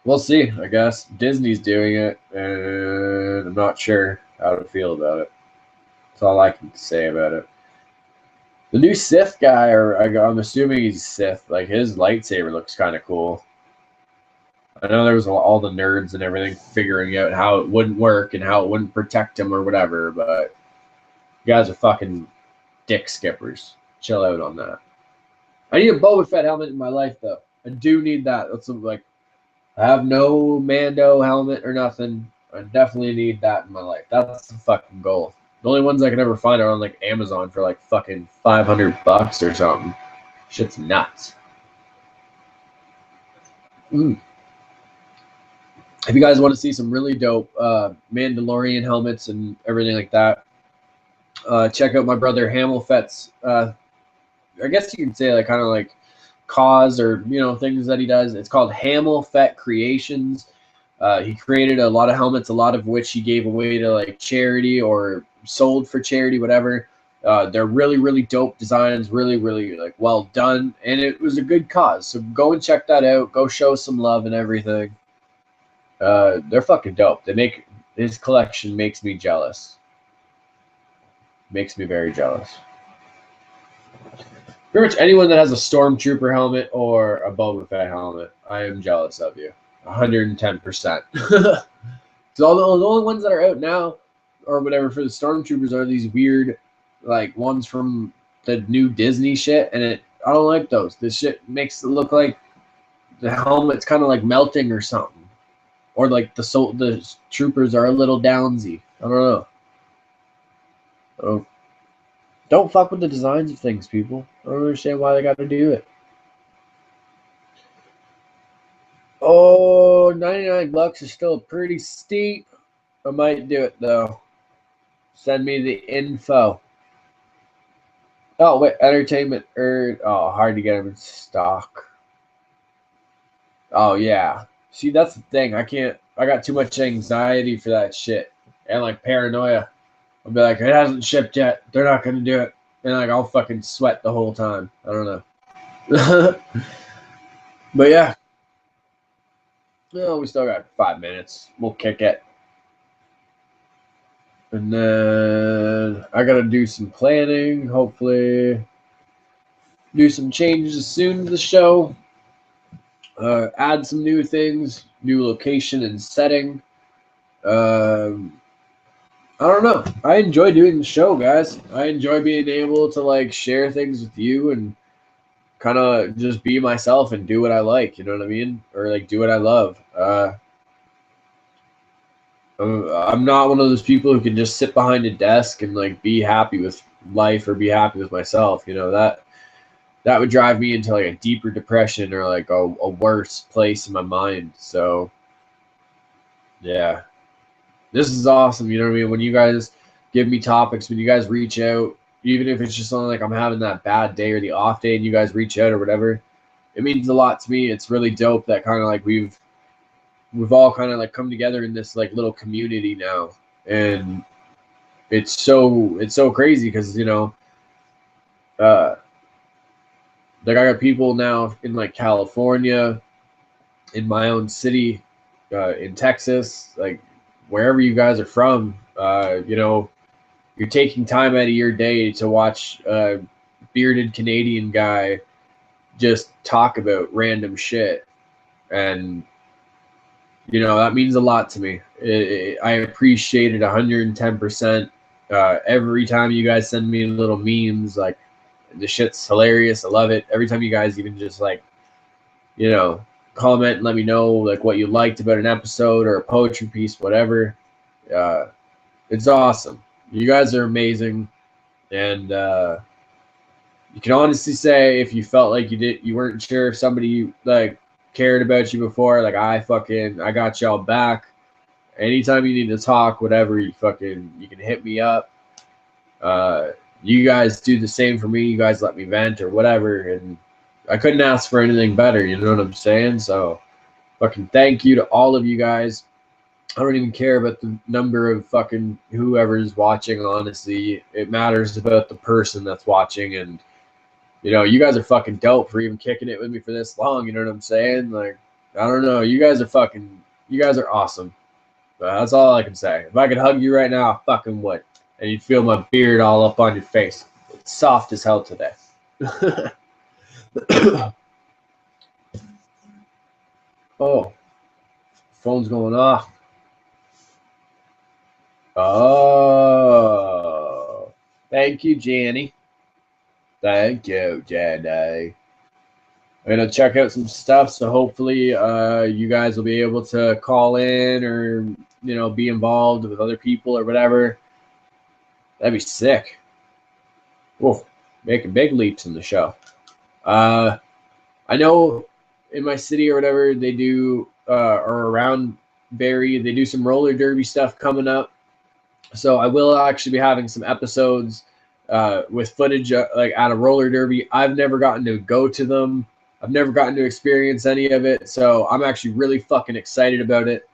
We'll see. I guess Disney's doing it, and I'm not sure how to feel about it. That's all I can say about it. The new Sith guy, or I'm assuming he's Sith. Like his lightsaber looks kind of cool. I know there was all the nerds and everything figuring out how it wouldn't work and how it wouldn't protect him or whatever, but you guys are fucking dick skippers. Chill out on that. I need a Boba Fett helmet in my life, though. I do need that. That's like, I have no Mando helmet or nothing. I definitely need that in my life. That's the fucking goal. The only ones I can ever find are on like Amazon for like fucking $500 or something. Shit's nuts. If you guys want to see some really dope Mandalorian helmets and everything like that, check out my brother Hamelfett's. I guess you could say like kind of like cause or things that he does. It's called Hamelfett Creations. He created a lot of helmets, a lot of which he gave away to like charity or sold for charity, whatever. They're really, really dope designs, really, really like well done, and it was a good cause. So go and check that out. Go show some love and everything. They're fucking dope. His collection makes me jealous. Makes me very jealous. Pretty much anyone that has a Stormtrooper helmet or a Boba Fett helmet, I am jealous of you. 110%. So the only ones that are out now or whatever for the Stormtroopers are these weird like ones from the new Disney shit, and I don't like those. This shit makes it look like the helmet's kind of like melting or something. Or like the troopers are a little downsy. I don't know. Don't fuck with the designs of things, people. I don't understand why they got to do it. Oh, $99 is still pretty steep. I might do it though. Send me the info. Oh wait, entertainment. Hard to get them in stock. Oh yeah. See, that's the thing. I got too much anxiety for that shit and like paranoia. I'll be like, it hasn't shipped yet. They're not gonna do it, and like I'll fucking sweat the whole time. I don't know. But yeah, well, we still got 5 minutes. We'll kick it. And then I gotta do some planning, hopefully do some changes soon to the show. Add some new things, new location and setting. I don't know. I enjoy doing the show, guys. I enjoy being able to like share things with you and kind of just be myself and do what I like. You know what I mean? Or like do what I love. I'm not one of those people who can just sit behind a desk and like be happy with life or be happy with myself. You know, that would drive me into like a deeper depression or like a worse place in my mind. So yeah, this is awesome. You know what I mean? When you guys give me topics, when you guys reach out, even if it's just something like I'm having that bad day or the off day and you guys reach out or whatever, it means a lot to me. It's really dope that kind of like we've all kind of like come together in this like little community now. And it's so crazy because, you know, like I got people now in like California, in my own city, in Texas, like wherever you guys are from, you know, you're taking time out of your day to watch a bearded Canadian guy just talk about random shit. And, you know, that means a lot to me. I appreciate it 110%. Every time you guys send me little memes, like the shit's hilarious. I love it. Every time you guys even just like, you know, comment and let me know like what you liked about an episode or a poetry piece, whatever. It's awesome. You guys are amazing. And you can honestly say if you felt like you weren't sure if somebody like cared about you before, like I got y'all back. Anytime you need to talk, whatever, you can hit me up. You guys do the same for me. You guys let me vent or whatever, and I couldn't ask for anything better. You know what I'm saying? So fucking thank you to all of you guys. I don't even care about the number of fucking whoever's watching, honestly. It matters about the person that's watching. And, you know, you guys are fucking dope for even kicking it with me for this long. You know what I'm saying? Like, I don't know. You guys are awesome. But that's all I can say. If I could hug you right now, I fucking would. And you'd feel my beard all up on your face. It's soft as hell today. Oh, phone's going off. Oh, thank you, Jenny. Thank you, Jenny. I'm gonna check out some stuff, so hopefully, you guys will be able to call in or be involved with other people or whatever. That'd be sick. Whoa, making big leaps in the show. I know in my city or whatever they do, or around Barrie, they do some roller derby stuff coming up. So I will actually be having some episodes with footage like at a roller derby. I've never gotten to go to them. I've never gotten to experience any of it. So I'm actually really fucking excited about it.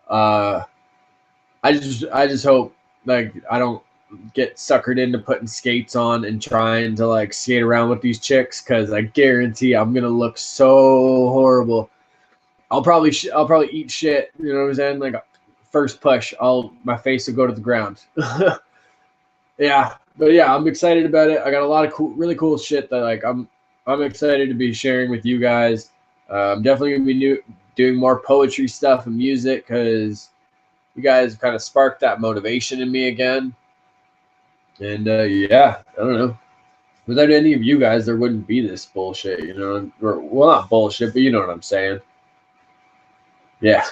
I just hope like I don't get suckered into putting skates on and trying to like skate around with these chicks, because I guarantee I'm gonna look so horrible. I'll probably eat shit. You know what I'm saying? Like first push, my face will go to the ground. Yeah, but yeah, I'm excited about it. I got a lot of really cool shit that like I'm excited to be sharing with you guys. I'm definitely gonna be doing more poetry stuff and music because you guys kind of sparked that motivation in me again. And yeah, I don't know. Without any of you guys, there wouldn't be this bullshit, or well, not bullshit, but you know what I'm saying. Yeah.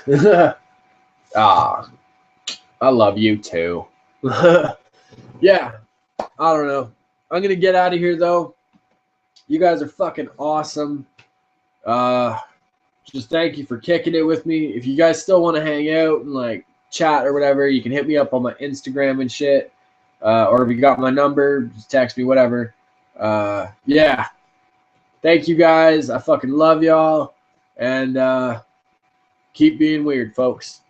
I love you too. Yeah, I don't know. I'm gonna get out of here though. You guys are fucking awesome. Just thank you for kicking it with me. If you guys still want to hang out and like chat or whatever, you can hit me up on my Instagram and shit. Or if you got my number, just text me, whatever. Yeah. Thank you guys. I fucking love y'all. And keep being weird, folks.